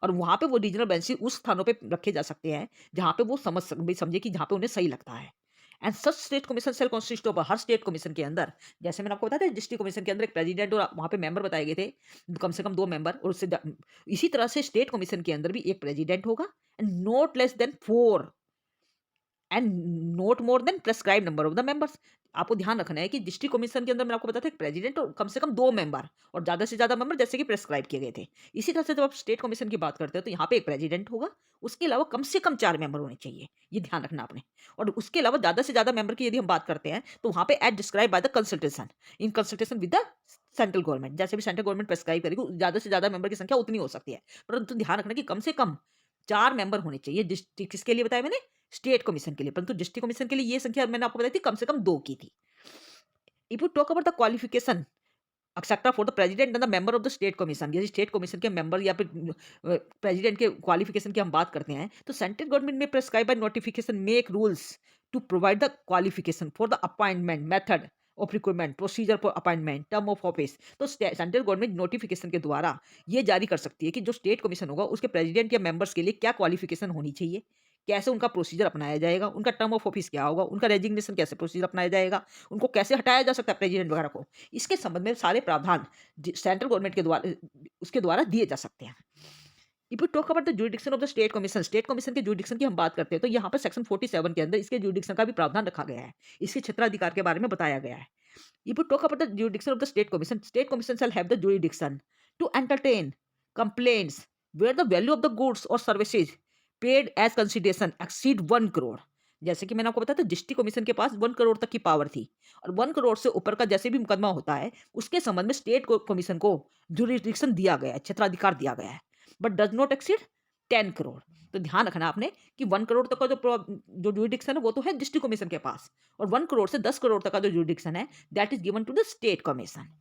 और वहाँ पे वो रीजनल बेंचेस उस स्थानों पे रखे जा सकते हैं जहाँ पे वो समझे कि जहाँ पे उन्हें सही लगता है। And such state commission shall consist of, हर स्टेट कमीशन के अंदर, जैसे मैंने आपको बताया था डिस्ट्रिक्ट कमीशन के अंदर एक प्रेसिडेंट और वहाँ पे मेंबर बताए गए थे, कम से कम 2 मेंबर, और इसी तरह से स्टेट कमीशन के अंदर भी एक प्रेसिडेंट होगा and not less than 4 and not more than prescribe number of the members. आपको ध्यान रखना है कि डिस्ट्रिक्ट कमीशन के अंदर मैंने आपको बताया था एक प्रेसिडेंट और कम से कम 2 मेंबर और ज्यादा से ज्यादा मेंबर जैसे कि प्रेस्क्राइब किए गए थे। इसी तरह से जब आप स्टेट कमीशन की बात करते हो तो यहाँ पे एक प्रेसिडेंट होगा, उसके अलावा कम से कम 4 मेंबर होने चाहिए, ये ध्यान रखना आपने। और उसके अलावा ज्यादा से ज्यादा मेंबर की यदि हम बात करते हैं तो वहाँ पे as describe by the consultation in consultation with the central government, जैसे भी सेंट्रल गवर्नमेंट प्रेस्क्राइब करेगी ज्यादा से ज्यादा मेंबर की संख्या उतनी हो सकती है, परंतु ध्यान रखना कि कम से कम 4 मेंबर होने चाहिए। किसके लिए बताया मैंने? स्टेट कमीशन के लिए। परंतु डिस्ट्रिक्ट कमीशन के लिए ये संख्या मैंने आपको बताई थी कम से कम 2 की थी। If you talk about the qualification etcetera for the president and the member of the state commission, यदि स्टेट कमीशन के मेंबर या फिर प्रेसिडेंट के क्वालिफिकेशन की हम बात करते हैं तो central government may prescribe by notification make rules to provide the qualification for the appointment method of recruitment procedure for appointment term of office. तो सेंट्रल गवर्नमेंट नोटिफिकेशन के द्वारा ये जारी कर सकती है कि जो स्टेट कमीशन होगा उसके प्रेसिडेंट या मेंबर्स के लिए क्या क्वालिफिकेशन होनी चाहिए, कैसे उनका प्रोसीजर अपनाया जाएगा, उनका टर्म ऑफ ऑफिस क्या होगा, उनका रेजिग्नेशन कैसे प्रोसीजर अपनाया जाएगा, उनको कैसे हटाया जा सकता है प्रेसिडेंट वगैरह को। इसके संबंध में सारे प्रावधान सेंट्रल गवर्नमेंट के द्वारा उसके द्वारा दिए जा सकते हैं। If you talk about the jurisdiction of the state commission के जुरिडिक्शन की हम बात करते हैं तो यहाँ पर सेक्शन 47 के अंदर इसके जुरिडिक्शन का भी प्रावधान रखा गया है, इसके क्षेत्राधिकार के बारे में बताया गया है। If you talk about the jurisdiction of the state commission shall have the jurisdiction to entertain complaints where the value of the goods और services paid as consideration exceed 1 crore. जैसे कि मैंने आपको बताया था डिस्ट्रिक्ट कमीशन के पास 1 करोड़ तक की पावर थी, और 1 करोड़ से ऊपर का जैसे भी मुकदमा होता है उसके संबंध में स्टेट कमीशन को जुरिडिक्शन दिया गया है, क्षेत्राधिकार दिया गया है, but does not exceed 10 crore. तो ध्यान रखना आपने कि 1 करोड़ तक का जो जुरिडिक्शन है वो तो है डिस्ट्रिक्ट कमीशन के पास, और 1 करोड़ से 10 करोड़ तक का जो जुरिडिक्शन है that is given to the state commission.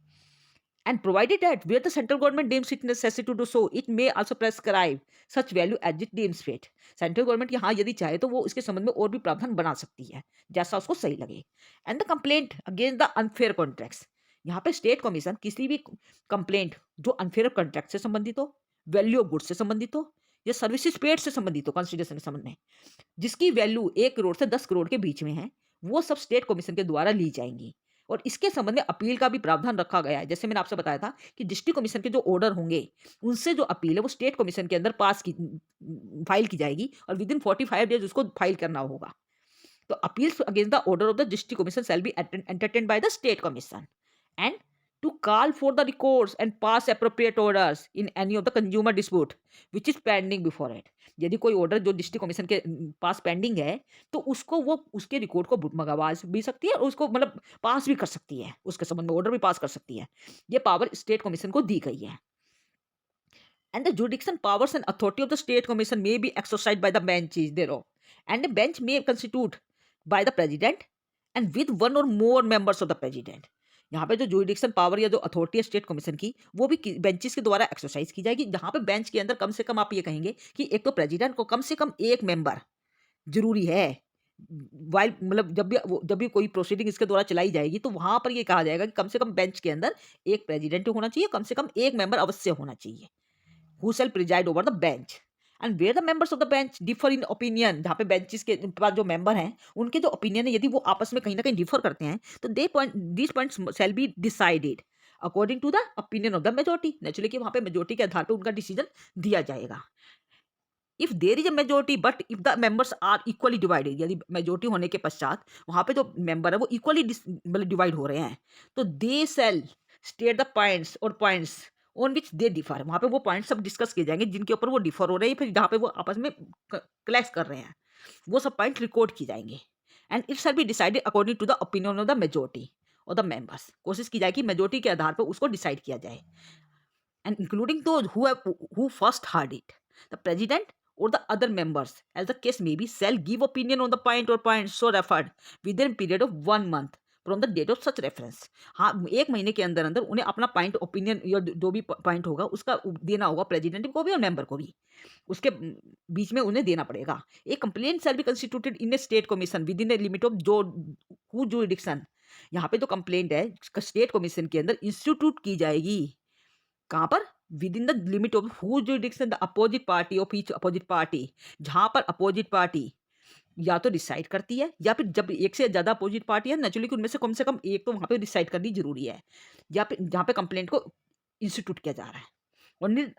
And provided that where the central government deems it necessary to do so, it may also prescribe such value as it deems fit. Central government यहाँ यदि चाहे तो वो इसके संबंध में और भी प्रावधान बना सकती है जैसा उसको सही लगे। And the complaint against the unfair contracts, यहाँ पे स्टेट कमीशन किसी भी कंप्लेंट जो अनफेयर कॉन्ट्रैक्ट से संबंधित हो, वैल्यू ऑफ गुड्स से संबंधित हो, या सर्विसेज पेड से संबंधित हो, कंसिडरेशन के संबंध में जिसकी वैल्यू 1 करोड़ से 10 करोड़ के बीच में है, वो सब स्टेट कमीशन के द्वारा ली जाएंगी। और इसके संबंध में अपील का भी प्रावधान रखा गया है। जैसे मैंने आपसे बताया था कि डिस्ट्रिक्ट कमीशन के जो ऑर्डर होंगे उनसे जो अपील है वो स्टेट कमीशन के अंदर फाइल की जाएगी और विद इन 45 डेज उसको फाइल करना होगा। तो appeals against the order of the district commission shall B entertained by the state commission and to call for the recourse and pass appropriate orders in any of the consumer dispute which is pending before it। यदि कोई ऑर्डर जो डिस्ट्रिक्ट कमीशन के पास पेंडिंग है तो उसको वो उसके रिकॉर्ड को मंगवा भी सकती है और उसको मतलब पास भी कर सकती है, उसके संबंध में ऑर्डर भी पास कर सकती है। ये पावर स्टेट कमीशन को दी गई है। And the jurisdiction powers and authority of the state commission may be exercised by the benches thereof, and a bench may constitute by the president and with one or more members of the president। यहाँ पे जो जुरिडिक्शन पावर या जो अथॉरिटी है स्टेट कमीशन की वो भी बेंचेस के द्वारा एक्सरसाइज की जाएगी, जहाँ पे बेंच के अंदर कम से कम आप ये कहेंगे कि एक तो प्रेसिडेंट को कम से कम एक मेंबर जरूरी है। वाइल मतलब जब भी कोई प्रोसीडिंग इसके द्वारा चलाई जाएगी तो वहां पर ये कहा जाएगा कि कम से कम बेंच के अंदर एक प्रेसिडेंट होना चाहिए, कम से कम एक मेंबर अवश्य होना चाहिए who shall preside over the bench and where the members of the bench differ in opinion। जहाँ पे बेंचेस के पास जो मेंबर हैं उनके जो ओपिनियन है यदि वो आपस में कहीं ना कहीं डिफर करते हैं तो these points shall be decided according to the opinion of the majority। Naturally कि वहाँ पे मेजोरिटी के आधार पे उनका डिसीजन दिया जाएगा। If there is a majority but if the members are equally divided, यदि मेजोरिटी होने के पश्चात वहाँ पे जो मेंबर है वो इक्वली मतलब डिवाइड हो रहे हैं तो दे शैल स्टेट द पॉइंट्स और points on which they differ. वहाँ पे वो पॉइंट्स सब डिस्कस किए जाएंगे जिनके ऊपर वो डिफर हो रहे हैं, फिर जहाँ पे वो आपस में क्लैश कर रहे हैं वो सब पॉइंट रिकॉर्ड की जाएंगे। And it shall be decided according to the opinion of the majority और द मेंबर्स। कोशिश की जाए कि मेजोरिटी के आधार पर उसको डिसाइड किया जाए। And including those who first heard it, the president or the other members as the case may be shall give opinion on the point or points so referred within a period of 1 month from the date of such reference. हाँ, 1 महीने के अंदर-अंदर उन्हें अपना पॉइंट ओपिनियन या जो भी पॉइंट होगा उसका देना होगा प्रेज़िडेंट को भी और मेंबर को भी। उसके बीच में उन्हें देना पड़ेगा। A complaint shall be constituted in a state commission within the limit of जो हूज़ जुरिडिक्शन। यहाँ पे जो कंप्लेंट है स्टेट कमीशन के अंदर इंस्टीट्यूट की जाएगी। कहाँ पर? With in the limit of whose jurisdiction the opposite party of each opposite party. जहाँ पर अपोजिट पार्टी या तो डिसाइड करती है या फिर जब एक से ज़्यादा अपोजिट पार्टी है नेचुरली कि उनमें से कम एक तो वहाँ पे डिसाइड करनी ज़रूरी है। या फिर जहाँ पे कंप्लेंट को इंस्टीट्यूट किया जा रहा है। और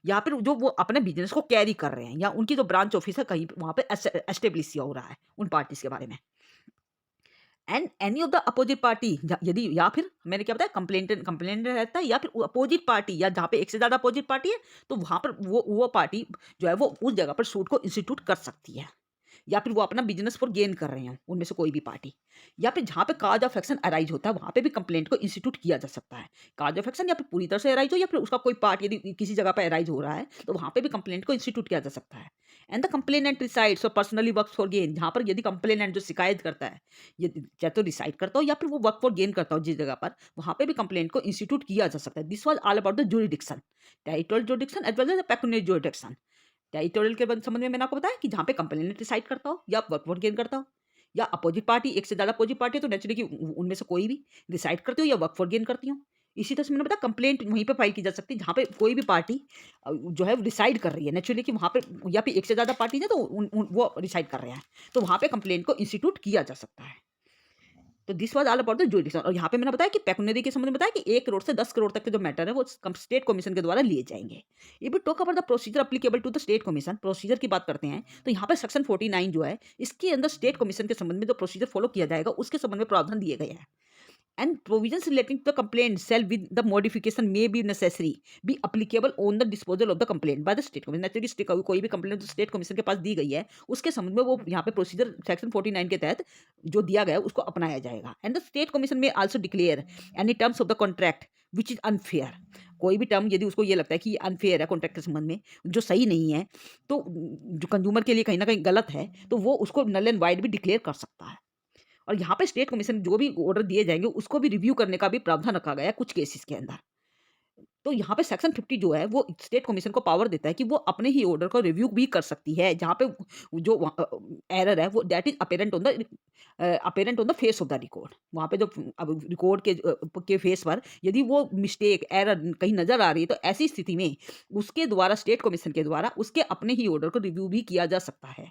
या फिर जो वो अपने बिज़नेस को कैरी कर रहे हैं या उनकी जो ब्रांच ऑफिस है कहीं पे वहाँ पे एस्टेब्लिश किया हो रहा है उन पार्टीज़ के बारे में। And any of the opposite party यदि या फिर मैंने क्या बताया कंप्लेंट रहता है या फिर अपोजिट पार्टी या जहाँ पे एक से ज़्यादा अपोजिट पार्टी है तो वहाँ पर वो पार्टी जो है वो उस जगह पर सूट को इंस्टीट्यूट कर सकती है। या फिर वो अपना बिजनेस फॉर गेन कर रहे हैं उनमें से कोई भी पार्टी। या फिर जहाँ पे काज ऑफ एक्शन अराइज होता है वहाँ पे भी कंप्लेंट को इंस्टीट्यूट किया जा सकता है। काज ऑफ एक्शन या फिर पूरी तरह से अराइज हो या फिर उसका कोई पार्ट यदि किसी जगह पे अराइज हो रहा है तो वहाँ पे भी कंप्लेंट को इंस्टीट्यूट किया जा सकता है। एंड द कंप्लेनेंट रिसाइड्स और पर्सनली वर्क फॉर गेन। जहाँ पर यदि कंप्लेनेंट जो शिकायत करता है चाहे तो डिसाइड करता हो या फिर वो वर्क फॉर गेन करता हो जिस जगह पर वहाँ पे भी कंप्लेंट को इंस्टीट्यूट किया जा सकता है। This was all about the jurisdiction, territorial jurisdiction as well as the pecuniary jurisdiction. Territorial के संबंध में मैंने आपको बताया कि जहाँ पे कंप्लेनेंट डिसाइड करता हो या वर्क फॉर गेन करता हो या अपोजिट पार्टी एक से ज़्यादा अपोजिट पार्टी है तो नेचुरली कि उनमें से कोई भी डिसाइड करती हो या वर्क फॉर गेन करती हो। इसी तरह से मैंने बताया कंप्लेंट वहीं पे फाइल की जा सकती है जहाँ पे कोई भी पार्टी जो है डिसाइड कर रही है नेचुरली कि वहाँ पे या फिर एक से ज़्यादा पार्टी है तो वो डिसाइड कर रहे हैं तो वहाँ पे कंप्लेंट को इंस्टीट्यूट किया जा सकता है। तो this was all about the jurisdiction. और यहाँ पे मैंने बताया कि पेक्यूनियरी के संबंध में बताया कि 1 करोड़ से 10 करोड़ तक के जो मैटर है वो स्टेट कमीशन के द्वारा लिए जाएंगे। If we talk about the procedure applicable to the state commission, procedure की बात करते हैं तो यहाँ पे सेक्शन 49 जो है इसके अंदर स्टेट कमीशन के संबंध में जो प्रोसीजर फॉलो किया जाएगा उसके संबंध में प्रावधान दिए गए हैं। And provisions relating to the complaint shall with the modification may be necessary be applicable on the disposal of the complaint by the state commission। Naturally कोई भी कंप्लेंट जो स्टेट कमीशन के पास दी गई है उसके संबंध में वो यहाँ पे प्रोसीजर सेक्शन 49 के तहत जो दिया गया है उसको अपनाया जाएगा। And the state commission may also declare any terms of the contract which is unfair. कोई भी टर्म यदि उसको ये लगता है कि अनफेयर है कॉन्ट्रैक्ट के संबंध में जो सही नहीं है तो जो कंज्यूमर के लिए कहीं ना कहीं गलत है तो वो उसको नल एंड वाइड भी डिक्लेयर कर सकता है। और यहाँ पे स्टेट कमीशन जो भी ऑर्डर दिए जाएंगे उसको भी रिव्यू करने का भी प्रावधान रखा गया है कुछ केसेस के अंदर। तो यहाँ पे सेक्शन 50 जो है वो स्टेट कमीशन को पावर देता है कि वो अपने ही ऑर्डर को रिव्यू भी कर सकती है जहाँ पे जो एरर है वो that is apparent on the face of the record. वहाँ पे जो अब रिकॉर्ड के फेस पर यदि वो मिस्टेक एरर कहीं नजर आ रही है तो ऐसी स्थिति में उसके द्वारा स्टेट कमीशन के द्वारा उसके अपने ही ऑर्डर को रिव्यू भी किया जा सकता है।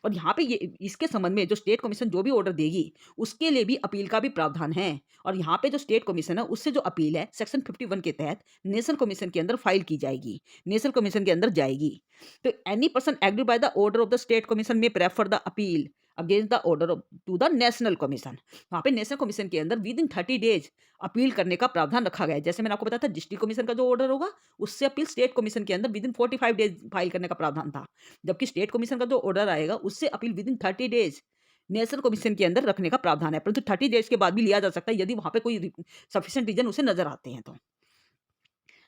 और यहाँ पे ये इसके संबंध में जो स्टेट कमीशन जो भी ऑर्डर देगी उसके लिए भी अपील का भी प्रावधान है। और यहाँ पे जो स्टेट कमीशन है उससे जो अपील है सेक्शन 51 के तहत नेशनल कमीशन के अंदर फाइल की जाएगी, नेशनल कमीशन के अंदर जाएगी। तो any person agree by the order of the state commission may prefer the appeal against the order to the national commission. वहाँ पे नेशनल कमीशन के अंदर विद इन 30 डेज अपील करने का प्रावधान रखा गया है। जैसे मैंने आपको बताया था डिस्ट्रिक्ट कमीशन का जो ऑर्डर होगा उससे अपील स्टेट कमीशन के अंदर विद इन 45 डेज फाइल करने का प्रावधान था। जबकि स्टेट कमीशन का जो ऑर्डर आएगा उससे appeal within 30 days national commission के अंदर रखने का प्रावधान है, परंतु 30 डेज के बाद भी लिया जा सकता है यदि वहाँ पे कोई सफिशिएंट रीजन उसे नजर आते हैं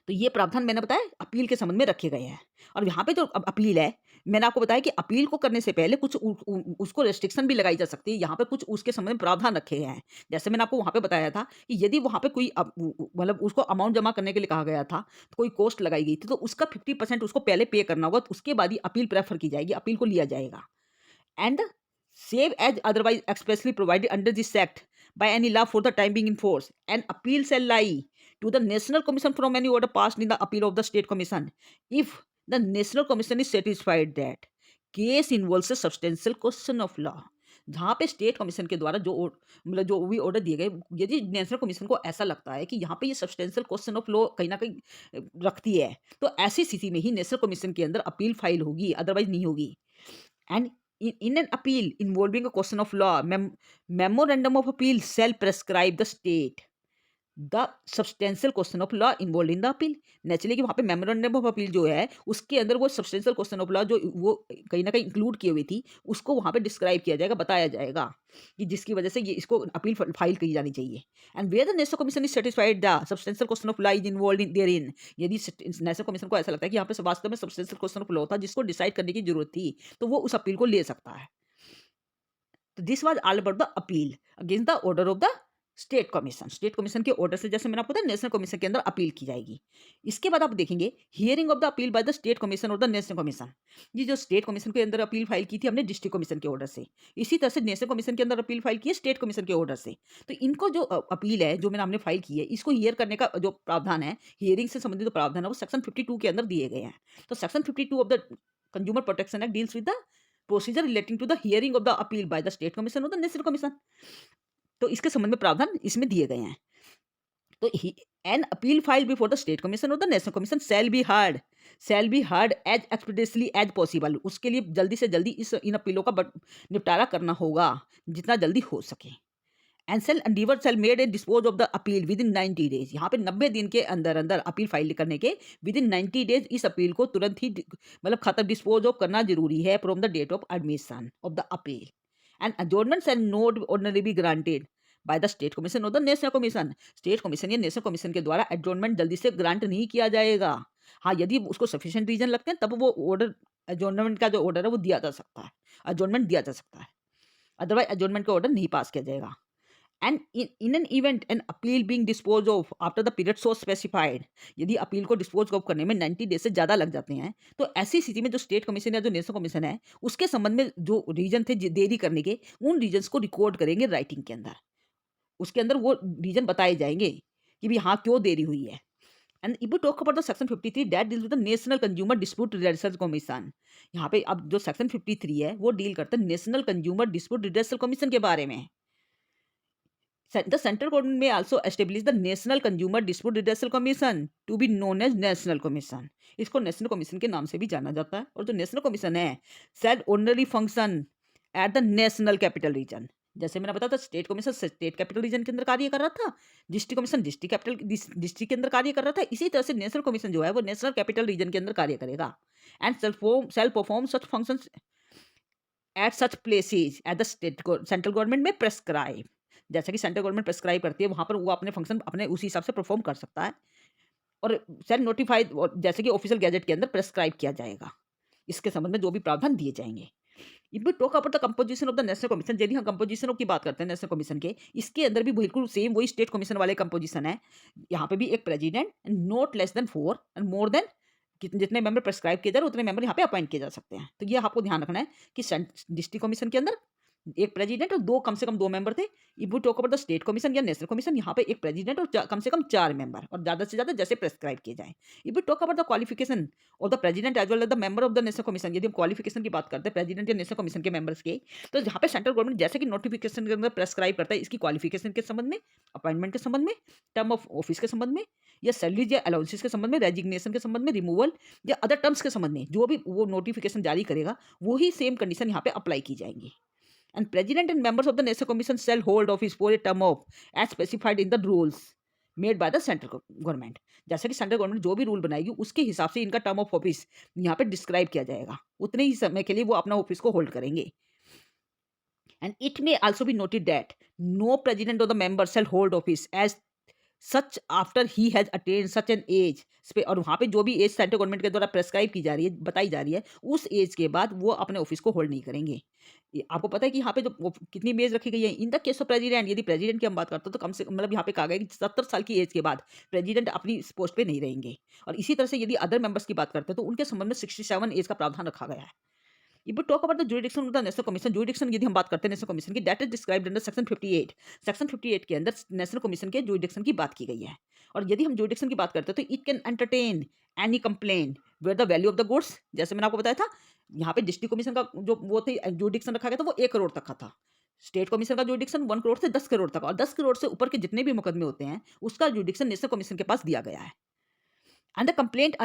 तो ये प्रावधान मैंने बताया अपील के संबंध में रखे गए हैं। और यहाँ पे जो अपील है मैंने आपको बताया कि अपील को करने से पहले कुछ उसको रेस्ट्रिक्शन भी लगाई जा सकती है। यहाँ पे कुछ उसके संबंध में प्रावधान रखे गए हैं। जैसे मैंने आपको वहाँ पे बताया था कि यदि वहाँ पे कोई मतलब उसको अमाउंट जमा करने के लिए कहा गया था तो कोई कॉस्ट लगाई गई थी तो उसका 50% उसको पहले पे करना होगा तो उसके बाद ही अपील प्रेफर की जाएगी, अपील को लिया जाएगा। And save as otherwise expressly provided under this act by any law for the time being in force, an appeal shall lie to the national commission from any order passed in the appeal of the state commission if the national commission is satisfied that case involves a substantial question of law। जहाँ पे स्टेट कमीशन के द्वारा मतलब जो भी ऑर्डर दिए गए यदि नेशनल कमीशन को ऐसा लगता है कि यहाँ पे ये सब्सटेंशियल क्वेश्चन ऑफ लॉ कहीं ना कहीं रखती है तो ऐसी स्थिति में ही नेशनल कमीशन के अंदर अपील फाइल होगी, अदरवाइज नहीं होगी। And in an appeal involving a question of law, memorandum of appeal shall prescribe the state the substantial question of law involve in the appeal. Naturally कि वहाँ पे मेमोरेंडम ऑफ अपील जो है उसके अंदर वो सब्सटेंशियल क्वेश्चन ऑफ लॉ जो वो कहीं ना कहीं इंक्लूड की हुई थी उसको वहाँ पे डिस्क्राइब किया जाएगा, बताया जाएगा कि जिसकी वजह से ये इसको अपील फाइल की जानी चाहिए। And where the national commission is satisfied the substantial question of law is involve in therein. यदि नेशनल कमीशन को ऐसा लगता है कि यहाँ पे वास्तव में सब्सटेंशियल क्वेश्चन ऑफ लॉ था जिसको डिसाइड करने की जरूरत थी तो वो उस अपील को ले सकता है। तो this was all about the appeal against the order of the state commission के ऑर्डर से, जैसे मैंने आपको बताया, नेशनल कमीशन के अंदर अपील की जाएगी। इसके बाद आप देखेंगे hearing of the appeal by the state commission और द नेशनल कमीशन। ये जो स्टेट कमीशन के अंदर अपील फाइल की थी हमने डिस्ट्रिक्ट कमीशन के ऑर्डर से, इसी तरह से नेशनल कमीशन के अंदर अपील फाइल की है स्टेट कमीशन के ऑर्डर से। तो इनको जो अपील है जो मैंने हमने फाइल की है, इसको हियर करने का जो प्रावधान है, हियरिंग से संबंधित जो प्रावधान है, वो सेक्शन 52 के अंदर दिए गए हैं। तो section 52 of the consumer protection act deals with the procedure relating to the hearing of the appeal by the state commission और द नेशनल कमीशन। तो इसके संबंध में प्रावधान इसमें दिए गए हैं। तो an appeal file before the state commission और the national commission shall be heard as expeditiously as possible. उसके लिए जल्दी से जल्दी इन अपीलों का निपटारा करना होगा जितना जल्दी हो सके। And shall endeavour shall made a dispose of the appeal within 90 days. यहाँ पे 90 दिन के अंदर अंदर अपील फाइल करने के विद इन 90 डेज इस अपील को तुरंत ही मतलब खत्म डिस्पोज ऑफ करना जरूरी है from the date of admission of the appeal. And adjournment shall not ordinary be granted by the state commission और the national commission. State commission या नेशनल कमीशन के द्वारा एडजॉर्नमेंट जल्दी से ग्रांट नहीं किया जाएगा। हाँ, यदि उसको सफिशिएंट रीजन लगते हैं तब वो ऑर्डर, एडजॉर्नमेंट का जो ऑर्डर है वो दिया जा सकता है, एडजॉर्नमेंट दिया जा सकता है। अदरवाइज एडजॉर्नमेंट का ऑर्डर नहीं पास किया जाएगा। And in an event an appeal being dispose of after the period so specified. यदि अपील को डिस्पोज ऑफ करने में 90 डेज से ज़्यादा लग जाते हैं, तो ऐसी स्थिति में जो स्टेट कमीशन या जो नेशनल कमीशन है, उसके संबंध में जो रीजन थे देरी करने के, उन रीजन्स को रिकॉर्ड करेंगे राइटिंग के अंदर। उसके अंदर वो रीजन बताए जाएंगे कि भी हाँ क्यों देरी हुई है। And if we talk about the section 53 that deals with the national consumer dispute redressal commission. यहाँ पे अब जो सेक्शन 53 है वो डील करता है national consumer dispute redressal commission के बारे में। The central government may also establish the National Consumer Dispute Redressal Commission to be known as National Commission। इसको नेशनल कमीशन के नाम से भी जाना जाता है। और जो नेशनल कमीशन है said ordinarily function at the national capital region. जैसे मैंने बताया था, state commission state capital region के अंदर कार्य कर रहा था, डिस्ट्रिक्ट कमीशन डिस्ट्रिक्ट के अंदर कार्य कर रहा था। इसी तरह से नेशनल कमीशन जो है वो नेशनल कैपिटल रीजन के अंदर कार्य करेगा। And shall perform such functions at such places at the central government may prescribe. जैसा कि सेंट्रल गवर्नमेंट प्रेस्क्राइब करती है, वहाँ पर वो अपने फंक्शन अपने उसी हिसाब से परफॉर्म कर सकता है। और सेल नोटिफाइड, जैसे कि ऑफिशियल गैजेट के अंदर प्रेस्क्राइब किया जाएगा। इसके संबंध में जो भी प्रावधान दिए जाएंगे। If we talk about the composition of the national commission, यदि हम कंपोजिशन की बात करते हैं नेशनल कमीशन के, इसके अंदर भी बिल्कुल सेम वही स्टेट कमीशन वाले कंपोजिशन है। यहाँ पे भी एक president and not less than 4 and more than जितने मेंबर प्रेस्क्राइब किए जा रहे उतने मेंबर यहाँ पे अपॉइंट किए जा सकते हैं। तो ये आपको ध्यान रखना है कि डिस्ट्रिक्ट कमीशन के अंदर एक प्रेसिडेंट और कम से कम 2 मेंबर थे। If we talk about the state commission या नेशनल कमीशन, यहाँ पे एक प्रेसिडेंट और कम से कम 4 मेंबर और ज़्यादा से ज़्यादा जैसे प्रेस्क्राइब किए जाए। If we talk about the qualification of the president as well as the member of the national commission, यदि हम क्वालिफिकेशन की बात करते हैं प्रेसिडेंट या नेशनल कमीशन के मेंबर्स के, तो यहाँ पे सेंट्रल गवर्नमेंट जैसे कि नोटिफिकेशन के अंदर प्रेस्क्राइब करता है इसकी क्वालिफिकेशन के संबंध में, अपॉइंटमेंट के संबंध में, टर्म ऑफ ऑफिस के संबंध में, या सैलरीज या अलाउंसेस के संबंध में, रेजिग्नेशन के संबंध में, रिमूवल या अदर टर्म्स के संबंध में, जो भी वो नोटिफिकेशन जारी करेगा वही सेम कंडीशन यहाँ पे अप्लाई की जाएंगी। And president and members of the national commission shall hold office for a term of as specified in the rules made by the central government। जैसे कि सेंट्रल गवर्नमेंट जो भी रूल बनाएगी उसके हिसाब से इनका टर्म ऑफ ऑफिस यहाँ पे डिस्क्राइब किया जाएगा। उतने ही समय के लिए वो अपना ऑफिस को होल्ड करेंगे। And it may also be noted that no president of the member shall hold office as such after he has attain such an age. और वहाँ पे जो भी एज सेंट्रल गवर्नमेंट के द्वारा प्रेस्क्राइब की जा रही है, बताई जा रही है, उस एज के बाद वो अपने ऑफिस को होल्ड नहीं करेंगे। आपको पता है कि यहाँ पे जो कितनी एज रखी गई है in the case of president, यदि प्रेसिडेंट की हम बात करते हैं तो कम से मतलब यहाँ पे कहा गया कि 70 साल की एज के बाद प्रेसिडेंट अपनी पोस्ट पे नहीं रहेंगे। और इसी तरह से यदि अदर मेंबर्स की बात करते हैं तो उनके संबंध में 67 एज का प्रावधान रखा गया है। If we talk about the jurisdiction of the national commission, jurisdiction यदि हम बात करते हैं नेशनल कमीशन की, that is described under section 58। Section 58 के अंदर नेशनल कमीशन के jurisdiction की बात की गई है। और यदि हम jurisdiction की बात करते हैं तो it can entertain any complaint where the value of the goods, जैसे मैंने आपको बताया था यहाँ पे डिस्ट्रिक्ट कमीशन का जो वो थे jurisdiction रखा गया था वो 1 करोड़ तक का था। स्टेट कमीशन का jurisdiction 1 करोड़ से 10 करोड़ तक, और 10 करोड़ से ऊपर के जितने भी मुकदमे होते हैं उसका jurisdiction नेशनल कमीशन के पास दिया गया है। And the complaint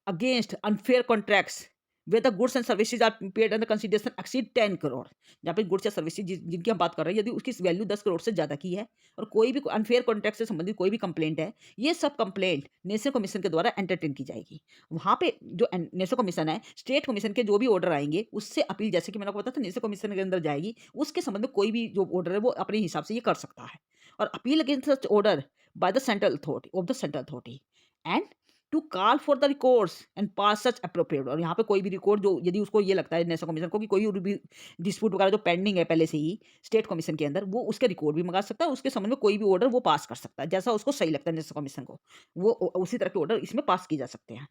against unfair contracts where the goods and services are paid under consideration exceed 10 crore, जहाँ पे गुड्स या सर्विसेज जिनकी हम बात कर रहे हैं, यदि उसकी वैल्यू 10 करोड़ से ज़्यादा की है और कोई भी अनफेयर कॉन्ट्रैक्ट से संबंधित कोई भी कंप्लेंट है, ये सब कंप्लेंट नेशनल कमीशन के द्वारा एंटरटेन की जाएगी। वहाँ पे जो नेशनल कमीशन है, स्टेट कमीशन के जो भी ऑर्डर आएंगे उससे अपील, जैसे कि मैंने आपको बताया था नेशनल कमीशन के अंदर जाएगी, उसके संबंध में कोई भी जो ऑर्डर है वो अपने हिसाब से ये कर सकता है। और appeal against such order by the central authority of the central authority and to call for the records and pass such appropriate. और यहाँ पे कोई भी रिकॉर्ड जो यदि उसको ये लगता है नेशनल कमीशन को कि कोई भी डिस्प्यूट वगैरह जो पेंडिंग है पहले से ही स्टेट कमीशन के अंदर, वो उसके रिकॉर्ड भी मंगा सकता है, उसके संबंध में कोई भी ऑर्डर वो पास कर सकता है जैसा उसको सही लगता है नेशनल कमीशन को, वो उसी तरह के ऑर्डर इसमें पास किए जा सकते हैं।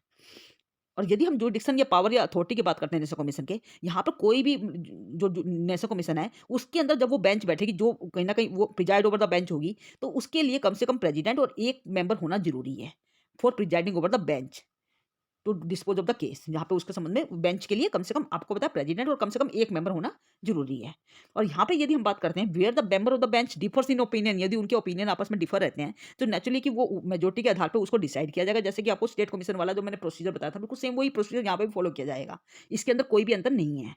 और यदि हम जुरिडिक्शन या पावर या अथॉरिटी की बात करते हैं नेशनल कमीशन के, यहाँ पर कोई भी जो नेशनल कमीशन है उसके अंदर जब वो बेंच बैठेगी, जो कहीं ना कहीं वो प्रिजाइड ओवर द बेंच होगी, तो उसके लिए कम से कम प्रेसिडेंट और एक मेंबर होना जरूरी है for presiding over the bench to dispose of the case. यहाँ पे उसके संबंध में बेंच के लिए कम से कम आपको पता है प्रेसिडेंट और कम से कम एक मेंबर होना जरूरी है। और यहाँ पे यदि हम बात करते हैं where the member of the bench differs in opinion, यदि उनके ओपिनियन आपस में डिफर रहते हैं तो नेचुरली कि वो मेजोरिटी के आधार पर उसको डिसाइड किया जाएगा। जैसे कि आपको स्टेट कमीशन वाला जो मैंने प्रोसीजर बताया था, बिल्कुल सेम वही प्रोसीजर यहाँ पे भी फॉलो किया जाएगा, इसके अंदर कोई भी अंतर नहीं है।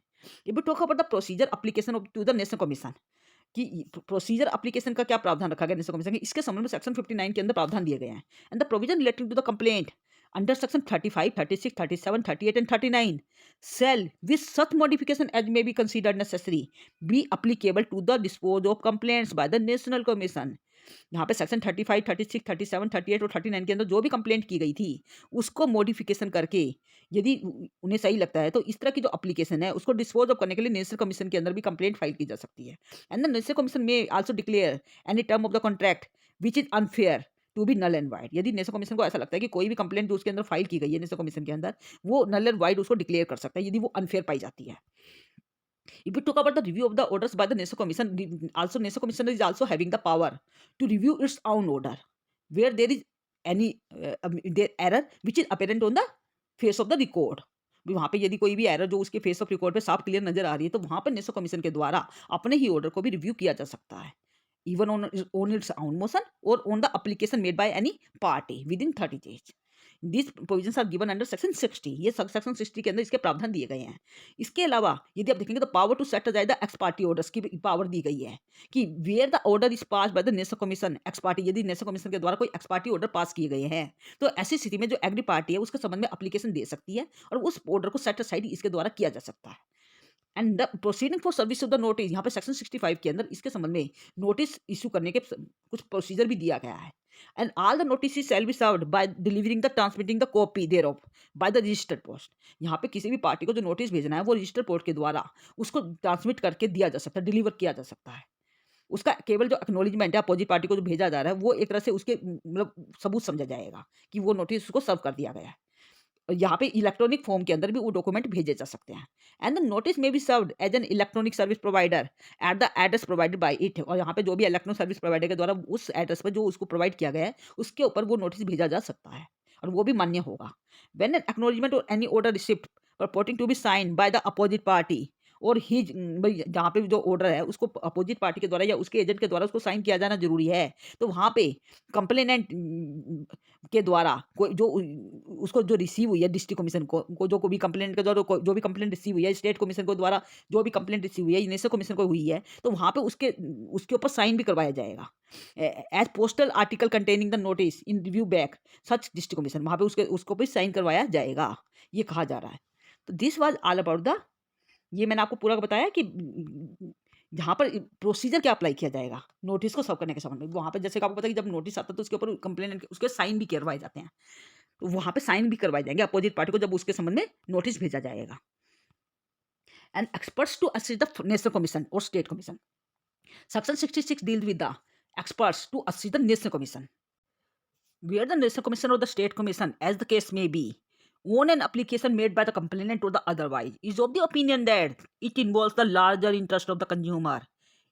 If we talk about the procedure application of to the national commission, कि प्रोसीजर एप्लीकेशन का क्या प्रावधान रखा गया नेशनल कमीशन के, इसके संबंध में सेक्शन 59 के अंदर प्रावधान दिए गए हैं। And the provision relating to the complaint under section 35, 36, 37, 38 and 39 shall with such modification as may be considered necessary be applicable to the dispose of complaints by the national commission। यहाँ पे सेक्शन 35, 36, 37, 38 और 39 के अंदर जो भी कंप्लेंट की गई थी उसको मॉडिफिकेशन करके यदि उन्हें सही लगता है तो इस तरह की जो एप्लीकेशन है उसको डिस्पोज ऑफ करने के लिए नेशनल कमीशन के अंदर भी कंप्लेंट फाइल की जा सकती है। And the national commission may also declare any term of the contract which is unfair to be null and void. यदि नेशनल कमीशन को ऐसा लगता है कि कोई भी कंप्लेंट जो उसके अंदर फाइल की गई है नेशनल कमीशन के अंदर, वो नल एंड वाइड उसको डिक्लेयर कर सकता है यदि वो अनफेयर पाई जाती है। If we talk about the review of the orders by the National Commission, also National Commission is also having the power to review its own order where there is any there error which is apparent on the face of the record। भी वहाँ पे यदि कोई भी एरर जो उसके फेस ऑफ रिकॉर्ड पे साफ क्लियर नजर आ रही है तो वहाँ पर नेशनल कमीशन के द्वारा अपने ही ऑर्डर को भी रिव्यू किया जा सकता है, even on its own motion और on the application made by any party within 30 days। This provisions are given under section 60। ये सेक्शन 60 के अंदर इसके प्रावधान दिए गए हैं। इसके अलावा यदि आप देखेंगे तो power to set aside the ex party orders की पावर दी गई है कि where the order is pass by the national commission ex party, यदि नेशनल कमीशन के द्वारा कोई एक्स पार्टी ऑर्डर पास किए गए हैं तो ऐसी स्थिति में जो एग्री पार्टी है उसके संबंध में एप्लीकेशन दे सकती है और उस ऑर्डर को सेट असाइड इसके द्वारा किया जा सकता है। And the proceeding for service of the notice, यहाँ पे सेक्शन 65 के अंदर इसके संबंध में नोटिस इशू करने के कुछ प्रोसीजर भी दिया गया है। And all the notice shall be served by delivering the transmitting the copy thereof by the registered post. यहाँ पे किसी भी पार्टी को जो नोटिस भेजना है वो रजिस्टर्ड पोस्ट के द्वारा उसको ट्रांसमिट करके दिया जा सकता है, डिलीवर किया जा सकता है। उसका केवल जो एक्नॉलेजमेंट है अपोजिट पार्टी को जो भेजा जा रहा है वो एक तरह से उसके मतलब सबूत समझा जाएगा कि वो नोटिस उसको सर्व कर दिया गया है। यहाँ पे इलेक्ट्रॉनिक फॉर्म के अंदर भी वो डॉक्यूमेंट भेजे जा सकते हैं। And the notice may be served as an electronic service provider at the address provided by it. और यहाँ पे जो भी इलेक्ट्रॉनिक सर्विस प्रोवाइडर के द्वारा उस एड्रेस पर जो उसको प्रोवाइड किया गया है उसके ऊपर वो नोटिस भेजा जा सकता है और वो भी मान्य होगा। व्हेन एन एक्नॉलेजमेंट और any order receipt purporting to be signed by the opposite party और ही जहाँ पे जो ऑर्डर है उसको अपोजिट पार्टी के द्वारा या उसके एजेंट के द्वारा उसको साइन किया जाना जरूरी है, तो वहाँ पे कंप्लेनेंट के द्वारा कोई जो उसको जो रिसीव हुई है डिस्ट्रिक्ट कमीशन को जो भी कंप्लेंट के द्वारा जो भी कंप्लेंट रिसीव हुई है स्टेट कमीशन को द्वारा जो भी कंप्लेंट रिसीव हुई है नेशनल कमीशन को हुई है तो वहाँ पे उसके ऊपर साइन भी करवाया जाएगा as postal article containing the notice in review back such district commission, वहाँ पे उसको भी साइन करवाया जाएगा, ये कहा जा रहा है। तो this was all about the, ये मैंने आपको पूरा बताया कि यहाँ पर प्रोसीजर क्या अप्लाई किया जाएगा नोटिस को सर्व करने के संबंध में। वहाँ पे जैसे कि आपको पता है कि जब नोटिस आता है तो उसके ऊपर कंप्लेनेंट उसके साइन भी करवाए जाते हैं, तो वहाँ पे साइन भी करवाए जाएंगे अपोजिट पार्टी को जब उसके संबंध में नोटिस भेजा जाएगा। And experts to assist the national commission और state commission, section 66 deal with the experts to assist the national commission where the national commission or the state commission as the case may be on an application made by the complainant or the otherwise is of the opinion that it involves the larger interest of the consumer,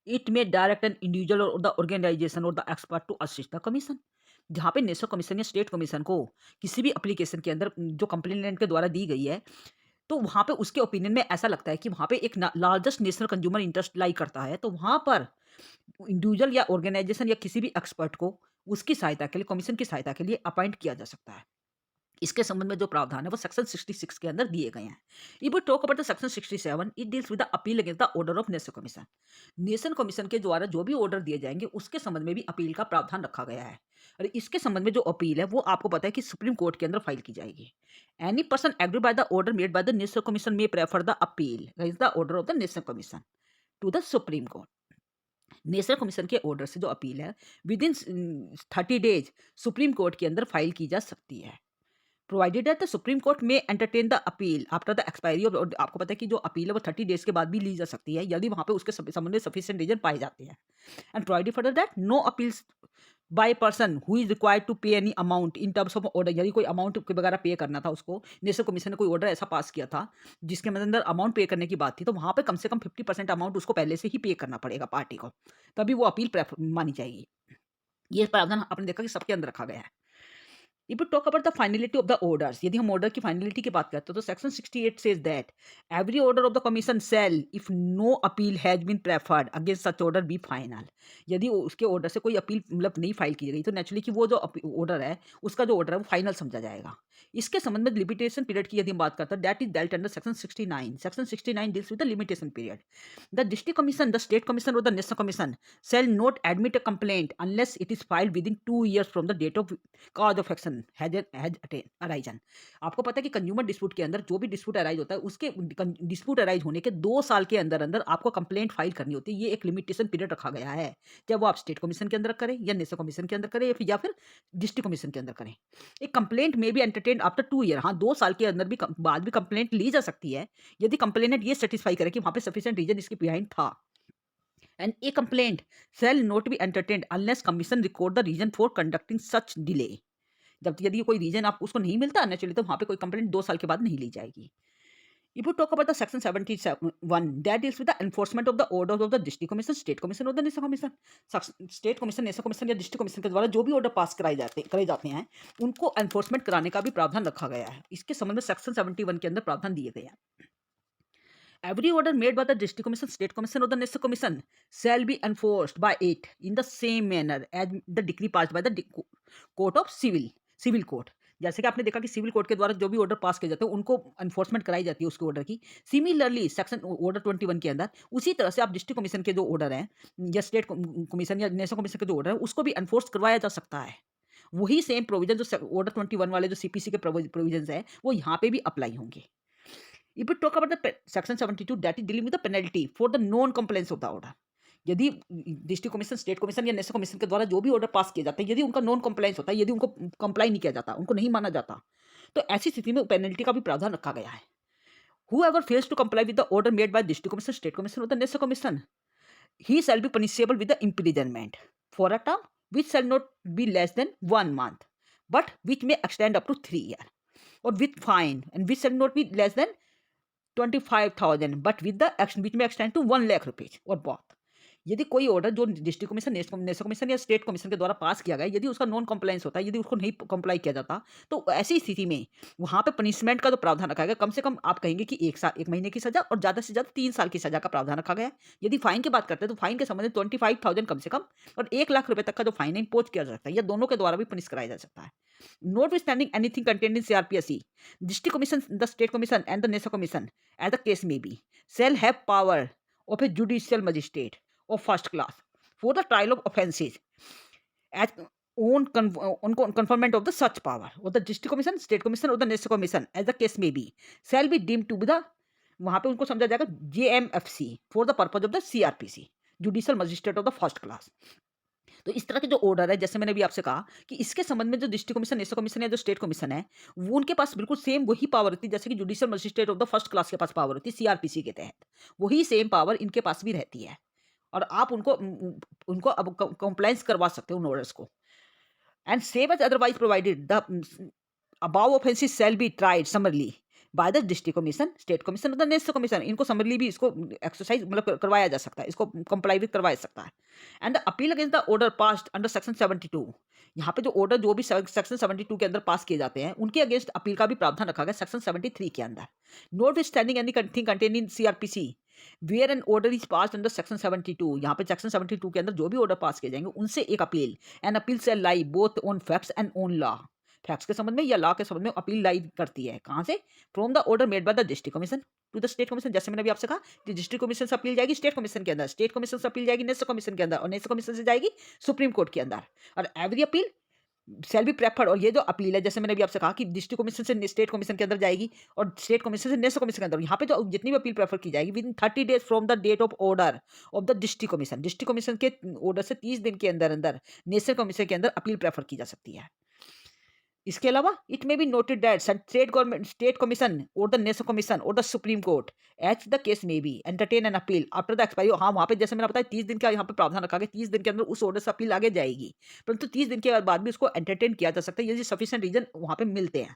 it may direct an individual or the organization or the expert to assist the commission। जहाँ पे नेशनल कमीशन या स्टेट कमीशन को किसी भी एप्लीकेशन के अंदर जो कंप्लेनेंट के द्वारा दी गई है तो वहाँ पे उसके ओपिनियन में ऐसा लगता है कि वहाँ पे एक लार्जेस्ट नेशनल कंज्यूमर इंटरेस्ट लाई करता है, तो वहाँ पर इंडिविजुअल या ऑर्गेनाइजेशन या किसी भी एक्सपर्ट को उसकी सहायता के लिए कमीशन की सहायता के लिए अपॉइंट किया जा सकता है। इसके संबंध में जो प्रावधान है वो सेक्शन 66 के अंदर दिए गए हैं। If we talk about the section 67 it deals with the appeal against the order of national commission. National commission के द्वारा जो भी ऑर्डर दिए जाएंगे उसके संबंध में भी अपील का प्रावधान रखा गया है और इसके संबंध में जो अपील है वो आपको पता है कि सुप्रीम कोर्ट के अंदर फाइल की जाएगी। Any person agree by the order made by the national commission may prefer the appeal against the order of the national commission to the supreme court. National commission के ऑर्डर से जो अपील है within 30 days supreme court के अंदर फाइल की जा सकती है। Provided that the supreme court may entertain the appeal after the expiry of, और आपको पता है कि जो अपील है वो 30 डेज के बाद भी ली जा सकती है यदि वहाँ पे उसके संबंध में सफिशिएंट रीजन पाए जाते हैं। And provided for that no appeals by person who is required to pay any amount in terms of order, यदि कोई अमाउंट के वगैरह पे करना था उसको, नेशनल कमीशन ने कोई ऑर्डर ऐसा पास किया था जिसके अंदर अमाउंट पे करने की बात थी, तो वहाँ पे कम से कम 50% अमाउंट उसको पहले से ही पे करना पड़ेगा पार्टी को, तभी वो अपील मानी जाएगी। ये प्रावधान आपने देखा कि सबके अंदर रखा गया है। If we talk about the finality of the orders, यदि हम order की finality की बात करते हैं तो section 68 says that every order of the commission shall, if no appeal has been preferred against such order, be final। यदि उसके order से कोई अपील मतलब नहीं फाइल की गई तो नेचुरली कि वो जो order है उसका जो order है वो फाइनल समझा जाएगा। इसके संबंध में लिमिटेशन पीरियड की यदि हम बात करते हैं, that is dealt under section 69। Section 69 deals with the limitation period. The district commission, the state commission और the national commission shall not admit a complaint unless it is filed within 2 years from the date of cause of action has arisen। आपको पता है कि कंज्यूमर डिस्प्यूट के अंदर जो भी डिस्प्यूट अराइज होता है उसके डिस्प्यूट अराइज होने के 2 साल के अंदर अंदर आपको कंप्लेंट फाइल करनी होती है। ये एक लिमिटेशन पीरियड रखा गया है, चाहे वो आप स्टेट कमीशन के अंदर करें या नेशनल कमीशन के अंदर करें या फिर डिस्ट्रिक्ट कमीशन के अंदर करें। एक कंप्लेंट में भी एंटरटेन आफ्टर 2 ईयर, हाँ 2 साल के अंदर भी बाद भी कंप्लेंट ली जा सकती है यदि कंप्लेनेंट ये सेटिस्फाई करे कि वहां पे सफिशिएंट रीजन इसके बिहाइंड था। And a complaint shall not be entertained unless commission record the reason for conducting such delay। जब यदि कोई रीजन आप उसको नहीं मिलता नेचुरली तो वहां पे कोई कंप्लेंट 2 साल के बाद नहीं ली जाएगी। If you talk about the section 71, that deals with the enforcement of the orders of the district commission, state commission और the national commission। State commission, national commission या डिस्ट्रिक्ट कमीशन के द्वारा जो भी ऑर्डर पास करे जाते हैं उनको एनफोर्समेंट कराने का भी प्रावधान रखा गया है। इसके संबंध में सेक्शन 71 के अंदर प्रावधान दिए गए हैं। Every order made by the district commission, state commission or the national commission shall be enforced by it in the same manner as the decree passed by the court of civil court। जैसे कि आपने देखा कि सिविल कोर्ट के द्वारा जो भी ऑर्डर पास किए जाते हैं उनको एनफोर्समेंट कराई जाती है उसके ऑर्डर की। सिमिलरली सेक्शन ऑर्डर 21 के अंदर उसी तरह से आप डिस्ट्रिक्ट कमीशन के जो ऑर्डर हैं या स्टेट कमीशन या नेशनल कमीशन के जो ऑर्डर है उसको भी एनफोर्स करवाया जा सकता है। वही सेम प्रोविजन जो ऑर्डर 21 वाले जो सीपीसी के प्रोविजन है वो यहाँ पे भी अप्लाई होंगे। If we talk about the section 72, that is dealing with the penalty for the non-compliance of the order। यदि डिस्ट्रिक्ट कमीशन, स्टेट कमीशन या नेशनल कमीशन के द्वारा जो भी ऑर्डर पास किए जाते हैं यदि उनका नॉन कंप्लायंस होता है, यदि उनको कंप्लाई नहीं किया जाता, उनको नहीं माना जाता, तो ऐसी स्थिति में पेनल्टी का भी प्रावधान रखा गया है। Whoever fails to comply with the order made by district commission, state commission or the national commission, he shall be punishable with the imprisonment for a term which shall not be less than 1 month, but which may extend up to 3 years, or with fine and which shall not be less than 25,000 but with the action which may extend to 1 lakh rupees और both। यदि कोई ऑर्डर जो डिस्ट्रिक्ट कमीशन, नेशनल कमीशन या स्टेट कमीशन के द्वारा पास किया गया यदि उसका नॉन कंप्लायंस होता है, यदि उसको नहीं कंप्लाई किया जाता, तो ऐसी स्थिति में वहां पे पनिशमेंट का जो प्रावधान रखा गया कम से कम आप कहेंगे कि 1 महीने की सजा और ज्यादा से ज्यादा 3 साल की सजा का प्रावधान रखा गया है। यदि फाइन की बात करते हैं तो फाइन के संबंध में 25,000 कम से कम और 1 लाख रुपए तक का जो फाइन है इम्पोज किया जा सकता है या दोनों के द्वारा भी पनिश कराया जा सकता है। Notwithstanding anything contained in CRPSE, district commission, the state commission and the national commission, as the case may be, shall have power of a judicial magistrate of first class for the trial of offences as on conferment of the such power, or the district commission, state commission or the national commission, as the case may be, shall be deemed to be the, वहां पे उनको समझा जाएगा JMFC for the purpose of the CRPC, judicial magistrate of the first class। तो इस तरह के जो ऑर्डर है, जैसे मैंने भी आपसे कहा कि इसके संबंध में जो डिस्ट्रिक्ट कमीशन, नेशनल कमीशन या जो स्टेट कमीशन है वो उनके पास बिल्कुल सेम वही पावर होती है जैसे कि judicial magistrate of the first class के पास पावर होती है सीआरपीसी के तहत, वही सेम पावर इनके पास भी रहती है और आप उनको उनको अब कंप्लायंस करवा सकते हो उन ऑर्डर्स को। And same as otherwise provided the above offences shall be tried summarily by the district commission, state commission और द नेशनल कमीशन। इनको समरली भी इसको एक्सरसाइज मतलब करवाया जा सकता है, इसको कंप्लाई भी करवाया सकता है। And the appeal against the order passed under section 72, यहाँ पे जो ऑर्डर जो भी सेक्शन 72 के अंदर पास किए जाते हैं उनके अगेंस्ट अपील का भी प्रावधान रखा गया सेक्शन 73 के अंदर। Not standing anything contain in CrPC where an order is passed under section 72, यहाँ पे सेक्शन 72 के अंदर जो भी ऑर्डर पास किए जाएंगे उनसे एक appeal, an appeal shall lie both on facts and on law, facts के संबंध में या लॉ के संबंध में अपील लाई करती है। कहां से? From the order made by the district commission to the state commission. जैसे मैंने अभी आपसे कहा कि डिस्ट्रिक्ट कमीशन से अपील जाएगी स्टेट कमीशन के अंदर, स्टेट कमीशन से अपील जाएगी नेशनल कमीशन के अंदर और नेशनल कमीशन से जाएगी सुप्रीम कोर्ट के अंदर। और every appeal shall be preferred, और ये जो अपील है जैसे मैंने अभी आपसे कहा कि डिस्ट्रिक्ट कमीशन से स्टेट कमीशन के अंदर जाएगी और स्टेट कमीशन से नेशनल कमीशन के अंदर, यहाँ पे जो जितनी भी अपील प्रेफर की जाएगी within 30 days from the date of order of the district commission, district commission के ऑर्डर से 30 दिन के अंदर अंदर नेशनल कमीशन के अंदर अपील प्रेफर की जा सकती है। इसके अलावा it may be noted that state commission और द नेशनल कमीशन और the supreme court as the case may be entertain an appeal after the expiry. हाँ, वहाँ पे जैसे मैंने बताया 30 दिन का यहाँ पे प्रावधान रखा गया, 30 दिन के अंदर उस ऑर्डर से अपील आगे जाएगी, परंतु 30 दिन के बाद भी उसको एंटरटेन किया जा सकता है यदि सफिशिएंट रीजन वहाँ पे मिलते हैं।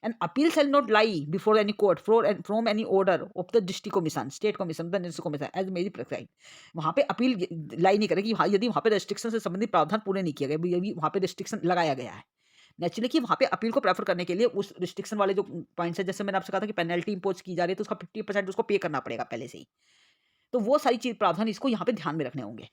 An appeal shall not lie before any court from any order of the district commission, state commission, the national commission as may be prescribed। वहाँ पे अपील लाई नहीं करेगी यदि वहाँ पे रेस्ट्रिक्शन से संबंधित प्रावधान पूरे नहीं किया गया, यदि वहाँ पे रेस्ट्रिक्शन लगाया गया है। नेचुरली कि वहाँ पे अपील को प्रेफर करने के लिए उस रिस्ट्रिक्शन वाले जो पॉइंट्स है, जैसे मैंने आपसे कहा था कि पेनल्टी इंपोज की जा रही है तो उसका 50% उसको पे करना पड़ेगा पहले से ही, तो वो सारी चीज प्रावधान इसको यहाँ पे ध्यान में रखने होंगे।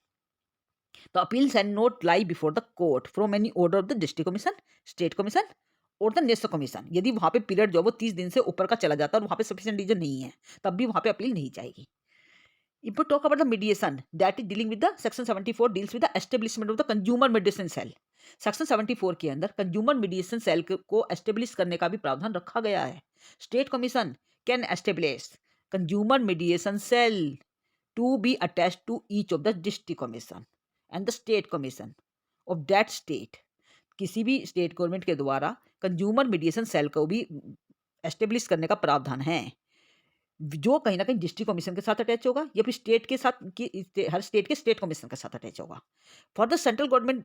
तो appeal can not lie before the court from any order of the district commission, state commission और द नेशनल कमीशन। यदि वहाँ पे पीरियड जो वो 30 दिन से ऊपर का चला जाता है और वहाँ पे सफिशिएंट रीजन नहीं है, तब भी वहाँ पे अपील नहीं जाएगी। If we talk about the mediation, that is dealing with the section 74 deals with the establishment of the consumer mediation cell। Section 74 के अंदर कंज्यूमर मीडिएशन सेल को एस्टेब्लिश करने का भी प्रावधान रखा गया है। State commission can establish consumer mediation cell to be attached to each of the district commission and the state commission of that state. किसी भी स्टेट गवर्नमेंट के द्वारा कंज्यूमर मीडिएशन सेल को भी एस्टेब्लिश करने का प्रावधान है, जो कहीं ना कहीं डिस्ट्रिक्ट कमीशन के साथ अटैच होगा या फिर स्टेट के साथ हर स्टेट के स्टेट कमीशन के साथ अटैच होगा। For the central government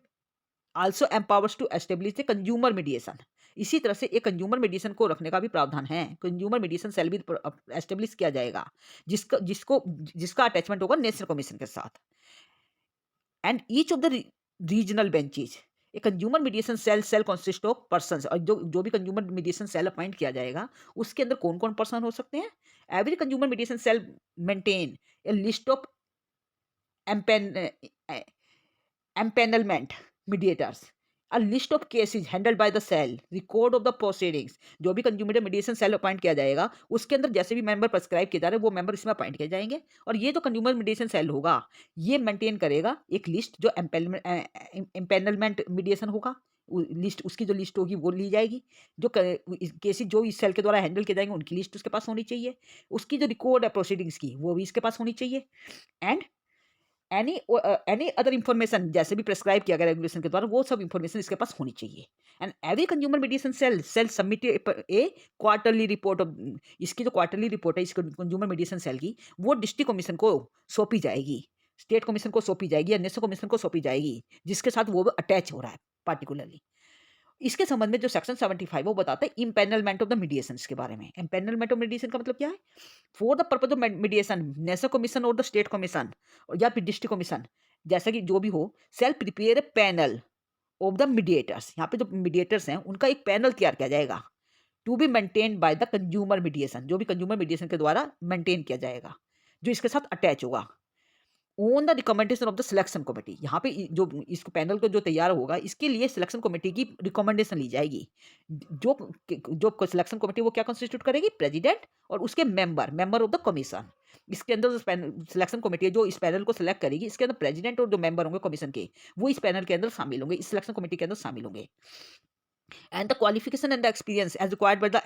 also empowers to establish the consumer mediation. इसी तरह से एक कंज्यूमर मीडिएशन को रखने का भी प्रावधान है। कंज्यूमर मीडिएशन सेल भी एस्टेब्लिश किया जाएगा जिसका अटैचमेंट होगा नेशनल कमीशन के साथ। And each of the regional benches a consumer mediation cell consist of persons. और जो भी कंज्यूमर मीडिएशन सेल अपॉइंट किया जाएगा उसके अंदर कौन कौन पर्सन हो सकते हैं। Every consumer mediation cell maintain a list of empanelment mediators, a list of cases handled by the cell, record of the proceedings. जो भी कंज्यूमर मीडिएशन सेल अपॉइंट किया जाएगा उसके अंदर जैसे भी मेंबर प्रेस्क्राइब किए जा रहे हैं वो मेंबर इसमें अपॉइंट किए जाएंगे, और ये जो कंज्यूमर मीडिएशन सेल होगा ये मेंटेन करेगा एक लिस्ट जो एम्पेनलमेंट मीडिएशन होगा, लिस्ट उसकी जो लिस्ट होगी वो ली जाएगी, जो केसेस जो इस सेल के द्वारा हैंडल किए जाएंगे उनकी लिस्ट उसके पास होनी चाहिए, उसकी जो रिकॉर्ड है प्रोसीडिंग्स की वो भी इसके पास होनी चाहिए, एंड एनी अदर इंफॉर्मेशन जैसे भी प्रेस्क्राइब किया गया रेगुलेशन के द्वारा वो सब इंफॉर्मेशन इसके पास होनी चाहिए। And every consumer mediation cell submit a quarterly report of, इसकी जो क्वार्टरली रिपोर्ट है इस कंज्यूमर मीडिएशन सेल की वो डिस्ट्रिक्ट कमीशन को सौंपी जाएगी, स्टेट कमीशन को सौंपी जाएगी या नेशनल कमीशन को सौंपी जाएगी जिसके साथ वो अटैच हो रहा है पार्टिकुलरली। इसके संबंध में जो सेक्शन 75 वो बताता है इम्पेनलमेंट ऑफ द मीडिएशन के बारे में। इम्पेनलमेंट ऑफ मीडिएशन का मतलब क्या है। For the purpose of mediation national commission और द स्टेट कमीशन या फिर डिस्ट्रिक्ट कमीशन जैसा कि जो भी हो shall prepare a panel of the mediators. यहाँ पे जो मीडिएटर्स हैं उनका एक पैनल तैयार किया जाएगा to be maintained by the consumer mediation, जो भी कंज्यूमर मीडिएशन के द्वारा मेंटेन किया जाएगा जो इसके साथ अटैच होगा। On the recommendation of the selection committee, यहाँ पे जो इसको पैनल को जो तैयार होगा इसके लिए सिलेक्शन कमेटी की रिकमेंडेशन ली जाएगी। जो जो सिलेक्शन कमेटी वो क्या कंस्टिट्यूट करेगी, प्रेसिडेंट और उसके मेंबर ऑफ द कमीशन। इसके अंदर सिलेक्शन कमेटी है जो इस पैनल को सिलेक्ट करेगी, इसके अंदर प्रेसिडेंट और जो मेंबर होंगे कमीशन के वो इस पैनल के अंदर शामिल होंगे, इस सिलेक्शन कमेटी के अंदर शामिल होंगे। And the qualification and the experience as required by the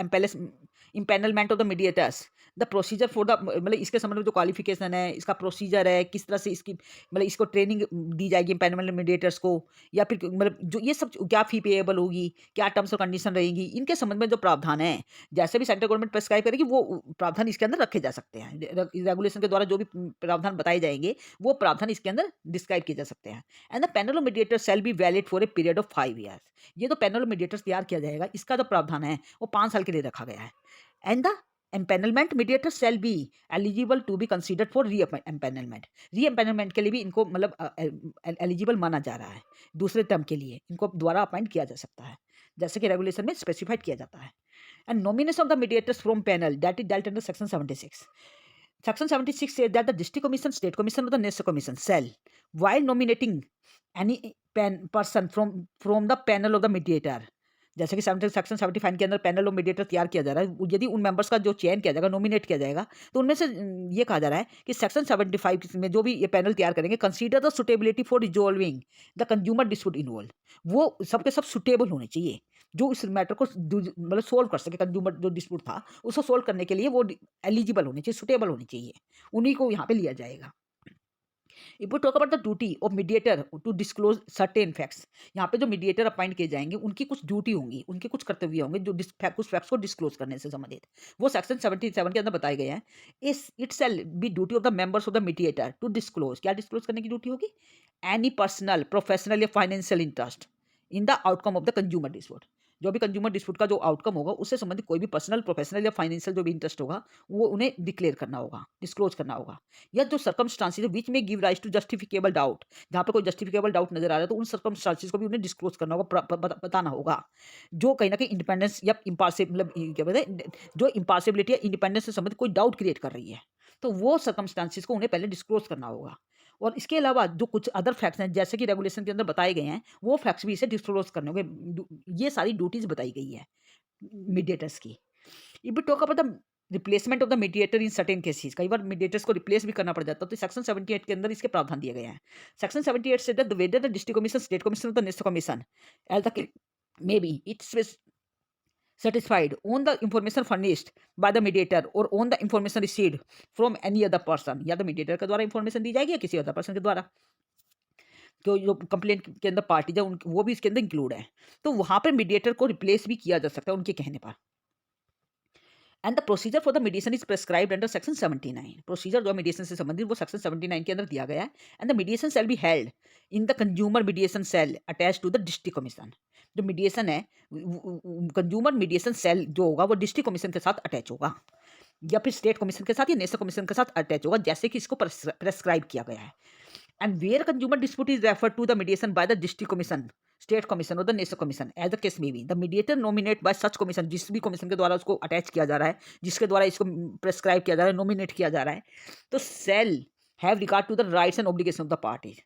impanelment of the mediators, the procedure for the मतलब इसके संबंध में जो क्वालिफिकेशन है इसका प्रोसीजर है किस तरह से इसकी मतलब इसको ट्रेनिंग दी जाएगी इम्पैनलमेंट मीडिएटर्स को, या फिर मतलब जो ये सब क्या फी पेएबल होगी, क्या टर्म्स और कंडीशन रहेगी, इनके संबंध में जो प्रावधान है जैसे भी सेंट्रल गवर्नमेंट प्रेस्क्राइब करेगी वो प्रावधान इसके अंदर रखे जा सकते हैं। रेगुलेशन के द्वारा जो भी प्रावधान बताए जाएंगे वो प्रावधान इसके अंदर डिस्क्राइब किए जा सकते हैं। And the panel of mediator shall be valid for a period of 5 years। ये तो पैनल ऑफ मीडिएटर्स तैयार किया जाएगा इसका जो प्रावधान है वो 5 साल के लिए रखा गया है। And the empanelment mediator shall be eligible to be considered for re empanelment के लिए भी इनको मतलब एलिजिबल माना जा रहा है, दूसरे टर्म के लिए इनको द्वारा अपॉइंट किया जा सकता है जैसे कि रेगुलेशन में स्पेसिफाइड किया जाता है। And nomination of the mediators from panel that is dealt under section 76। Section 76 says that the district commission, state commission, or the national commission shall, while nominating any person from the panel of the mediator, जैसे कि सेक्शन 75 के अंदर पैनल ऑफ मीडिएटर तैयार किया जा रहा है, यदि उन मेंबर्स का जो चयन किया जाएगा, नॉमिनेट किया जाएगा, तो उनमें से ये कहा जा रहा है कि सेक्शन 75 में जो भी ये पैनल तैयार करेंगे consider the suitability for resolving the consumer dispute involve, वो सबके सब सुटेबल होने चाहिए जो इस मैटर को मतलब सोल्व कर सके, कंज्यूमर जो डिस्प्यूट था उसको सोल्व करने के लिए वो एलिजिबल होने चाहिए, सुटेबल होने चाहिए, उन्हीं को यहाँ पे लिया जाएगा। If we talk about the duty of mediator to disclose certain facts, यहाँ पे जो मीडिएटर अपॉइंट किए जाएंगे उनकी कुछ ड्यूटी होंगी, उनके कुछ कर्तव्य होंगे जो कुछ फैक्ट्स को डिस्क्लोज करने से संबंधित, वो सेक्शन 77 के अंदर बताए गए हैं। इस it shall be duty of the members of the mediator to disclose, क्या डिस्क्लोज करने की ड्यूटी होगी? एनी पर्सनल, प्रोफेशनल या financial interest in the outcome of the consumer dispute, जो भी कंज्यूमर डिस्प्यूट का जो आउटकम होगा उससे संबंधित कोई भी पर्सनल, प्रोफेशनल या फाइनेंशियल जो भी इंटरेस्ट होगा वो उन्हें डिक्लेयर करना होगा, डिस्क्लोज करना होगा। या जो सर्कमस्टांसेस विच में give rise to justiciable doubt, जहाँ पे कोई जस्टिफिकेबल डाउट नजर आ रहा है तो उन सर्कमस्टांसेस को भी उन्हें डिस्क्लोज करना होगा, बताना होगा, जो कहीं ना कहीं इंडिपेंडेंस या इम्पार्सियल, मतलब क्या बोलते हैं, जो इम्पार्सिबिलिटी या इंडिपेंडेंस से संबंधित कोई डाउट क्रिएट कर रही है, तो वो सर्कमस्टांसेस को उन्हें पहले डिस्क्लोज करना होगा। और इसके अलावा जो कुछ अदर फैक्ट्स हैं जैसे कि रेगुलेशन के अंदर बताए गए हैं, वो फैक्ट्स भी इसे डिस्क्लोज करने होंगे। ये सारी ड्यूटीज बताई गई है मीडिएटर्स की। If we talk about the replacement of the mediator in certain cases, कई बार मीडिएटर्स को रिप्लेस भी करना पड़ जाता है, तो सेक्शन 78 के अंदर इसके प्रावधान दिए गए हैं। सेक्शन 78 से the whether the district commission, state commission of the national commission as the may be it's satisfied on the information furnished by the mediator or on the information received from any other person, या तो मीडिएटर के द्वारा इंफॉर्मेशन दी जाएगी या किसी अदर पर्सन के द्वारा, जो कंप्लेंट के अंदर पार्टी है वो भी इसके अंदर इंक्लूड है, तो वहां पर मीडिएटर को रिप्लेस भी किया जा सकता है उनके कहने पर। And the procedure for the mediation is prescribed under section 79, procedure जो मीडिएशन से संबंधित वो सेक्शन 79 के अंदर दिया गया है। And the mediation shall be held in the consumer mediation cell attach to the district commission, जो मीडिएशन है कंज्यूमर मीडिएशन सेल जो होगा वो डिस्ट्रिक्ट कमीशन के साथ अटैच होगा या फिर स्टेट कमीशन के साथ या नेशनल कमीशन के साथ अटैच होगा, जैसे कि इसको प्रेस्क्राइब किया गया है। And where consumer dispute is referred to the mediation by the district commission, state commission or the national commission, as the case may be, the mediator nominate by such commission, जिस भी commission के द्वारा उसको अटैच किया जा रहा है, जिसके द्वारा इसको प्रेस्क्राइब किया जा रहा है, नॉमिनेट किया जा रहा है, तो shall have regard to the rights and obligation of the parties,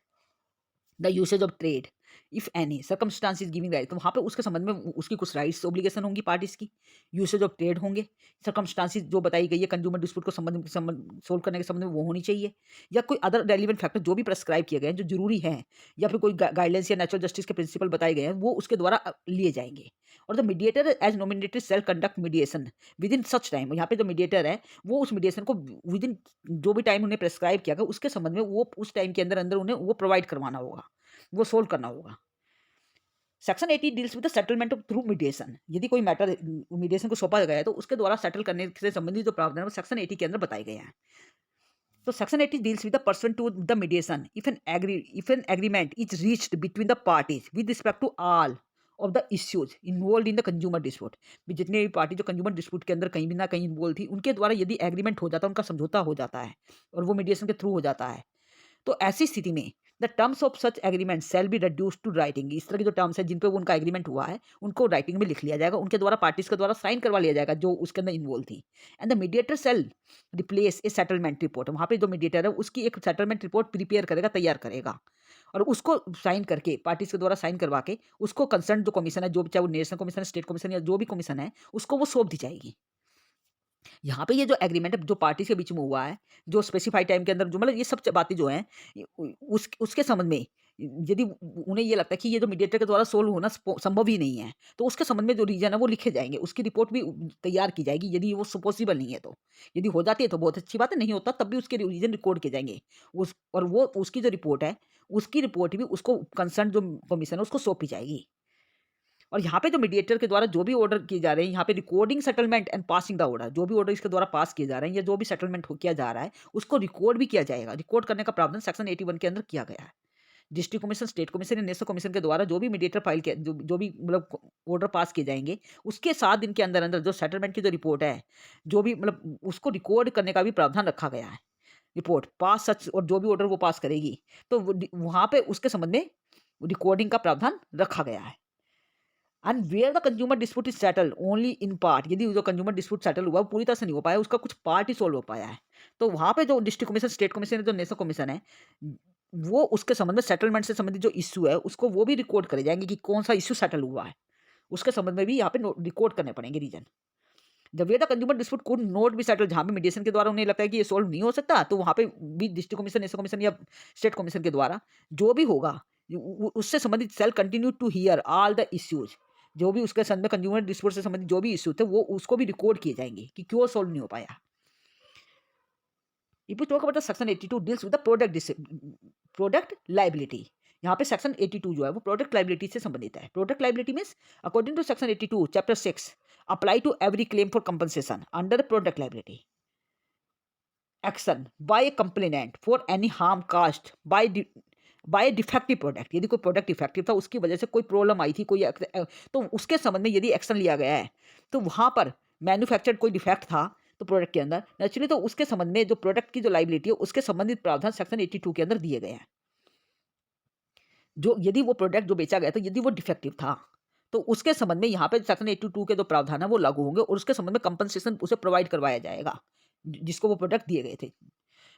the usage of trade, if any circumstances giving right, तो वहाँ पे उसके संबंध में उसकी कुछ राइट्स ऑब्लिगेशन होंगी पार्टीज की, यूसेज ऑफ ट्रेड होंगे, सर्कमस्टांसिस जो बताई गई है कंज्यूमर डिस्प्यूट को सोल्व करने के संबंध में वो होनी चाहिए, या कोई अदर रेलिवेंट फैक्टर जो भी प्रेस्क्राइब किए गए हैं जो जरूरी हैं, या फिर कोई गाइडलाइंस या नेचुरल जस्टिस के प्रिंसिपल बताए गए हैं वो उसके द्वारा लिए जाएंगे। और the mediator as nominated shall conduct mediation within such time, यहाँ पे जो मीडिएटर है वो उस मीडिएशन को विद इन जो भी टाइम उन्हें प्रेस्क्राइब किया गया उसके संबंध में वो उस टाइम के अंदर अंदर उन्हें वो प्रोवाइड करवाना होगा, वो सोल्व करना होगा। Section 80 deals with the settlement of through mediation, यदि कोई मैटर मीडिएशन को सौंपा गया है तो उसके द्वारा सेटल करने से संबंधित जो प्रावधान है वो सेक्शन 80 के अंदर बताए गए हैं। तो section 80 deals with the person to the mediation if an agreement is reached between the parties with respect to all of the issues involve in the consumer dispute, जितने भी पार्टी जो कंज्यूमर डिस्प्यूट के अंदर कहीं भी ना कहीं इन्वॉल्व थी उनके द्वारा यदि एग्रीमेंट हो जाता है, उनका समझौता हो जाता है और वो मीडिएशन के थ्रू हो जाता है, तो ऐसी स्थिति में the terms of such agreement shall be reduced to writing, इस तरह के जो टर्म्स है जिन पर उनका एग्रीमेंट हुआ है उनको राइटिंग में लिख लिया जाएगा, उनके द्वारा पार्टीज के द्वारा साइन करवा लिया जाएगा जो उसके अंदर इन्वॉल्व थी। And the mediator shall replace a settlement report, वहाँ पे जो मीडिएटर है उसकी एक सेटलमेंट रिपोर्ट प्रिपेयर करेगा, तैयार करेगा और उसको साइन करके पार्टीज के द्वारा साइन करवा के उसको कंसर्न जो कमीशन है, जो चाहे वो नेशनल कमीशन, स्टेट कमीशन या जो भी कमीशन है उसको वो सौंप दी जाएगी। यहाँ पे ये जो एग्रीमेंट है जो पार्टीज के बीच में हुआ है, जो स्पेसिफाइड टाइम के अंदर जो मतलब ये सब बातें जो हैं उसके संबंध में यदि उन्हें ये लगता है कि ये जो मीडिएटर के द्वारा सोल्व होना संभव ही नहीं है तो उसके संबंध में जो रीजन है वो लिखे जाएंगे, उसकी रिपोर्ट भी तैयार की जाएगी यदि वो पॉसिबल नहीं है तो। यदि हो जाती है तो बहुत अच्छी बात है, नहीं होता तब भी उसके रीजन रिकॉर्ड किए जाएंगे और वो उसकी जो रिपोर्ट है उसकी रिपोर्ट भी उसको कंसर्न जो कमीशन है उसको सौंपी जाएगी। और यहाँ पे जो मीडिएटर के द्वारा जो भी ऑर्डर किए जा रहे हैं, यहाँ पे recording settlement and passing the order, जो भी ऑर्डर इसके द्वारा पास किए जा रहे हैं या जो भी सेटलमेंट किया जा रहा है उसको रिकॉर्ड भी किया जाएगा। रिकॉर्ड करने का प्रावधान सेक्शन 81 के अंदर किया गया है। डिस्ट्रिक्ट कमीशन, स्टेट कमीशन या नेशनल कमीशन के द्वारा जो भी मीडिएटर फाइल के जो भी मतलब ऑर्डर पास किए जाएंगे उसके 7 दिन के अंदर अंदर जो सेटलमेंट की जो रिपोर्ट है जो भी मतलब उसको रिकॉर्ड करने का भी प्रावधान रखा गया है। रिपोर्ट पास सच और जो भी ऑर्डर वो पास करेगी तो वहाँ पे उसके संबंध में रिकॉर्डिंग का प्रावधान रखा गया है। And where the consumer dispute is settle only in part, यदि जो कंज्यूमर डिस्प्यूट सेटल हुआ वो पूरी तरह से नहीं हो पाया, उसका कुछ पार्ट ही सोल्व हो पाया है, तो वहाँ पे जो डिस्ट्रिक्ट कमीशन, स्टेट कमीशन, जो नेशनल कमीशन है वो उसके संबंध में सेटलमेंट से संबंधित जो इश्यू है उसको वो भी रिकॉर्ड करे जाएंगे कि कौन सा इश्यू सेटल हुआ है, उसके संबंध में भी यहाँ पे रिकॉर्ड करने पड़ेंगे reason. The way the consumer dispute could not be settle, जहाँ पे मीडिएशन के द्वारा उन्हें लगता है कि ये सोल्व नहीं हो सकता तो वहाँ पे भी डिस्ट्रिक्ट कमीशन, नेशनल कमीशन या स्टेट कमीशन के द्वारा जो भी होगा उससे संबंधित shall continue to hear all the issues, जो भी उसके संबंध में कंज्यूमर डिस्प्यूट से संबंधित जो भी इश्यू थे वो उसको भी रिकॉर्ड किए जाएंगे कि क्यों सोल्व नहीं हो पाया। If you talk about the section 82 deals with the product liability. यहाँ पे सेक्शन 82 जो है वो प्रोडक्ट लाइबिलिटी से संबंधित है। Product liability means according to section 82 chapter 6 apply to every claim for compensation under product liability action by a complainant for any harm caused by defective product. यदि कोई प्रोडक्ट डिफेक्टिव था, उसकी वजह से कोई प्रॉब्लम आई थी, तो उसके संबंध में यदि एक्शन लिया गया है, तो वहां पर मैन्युफैक्चर्ड कोई डिफेक्ट था तो प्रोडक्ट के अंदर नेचुरली, तो उसके संबंध में जो प्रोडक्ट की जो लाइबिलिटी है उसके संबंधित प्रावधान सेक्शन 82 के अंदर दिए गए हैं। जो यदि वो प्रोडक्ट जो बेचा गया था यदि वो डिफेक्टिव था, तो उसके संबंध में यहाँ पे सेक्शन 82 के जो प्रावधान है वो लागू होंगे और उसके संबंध में कंपनसेशन उसे प्रोवाइड करवाया जाएगा जिसको वो प्रोडक्ट दिए गए थे।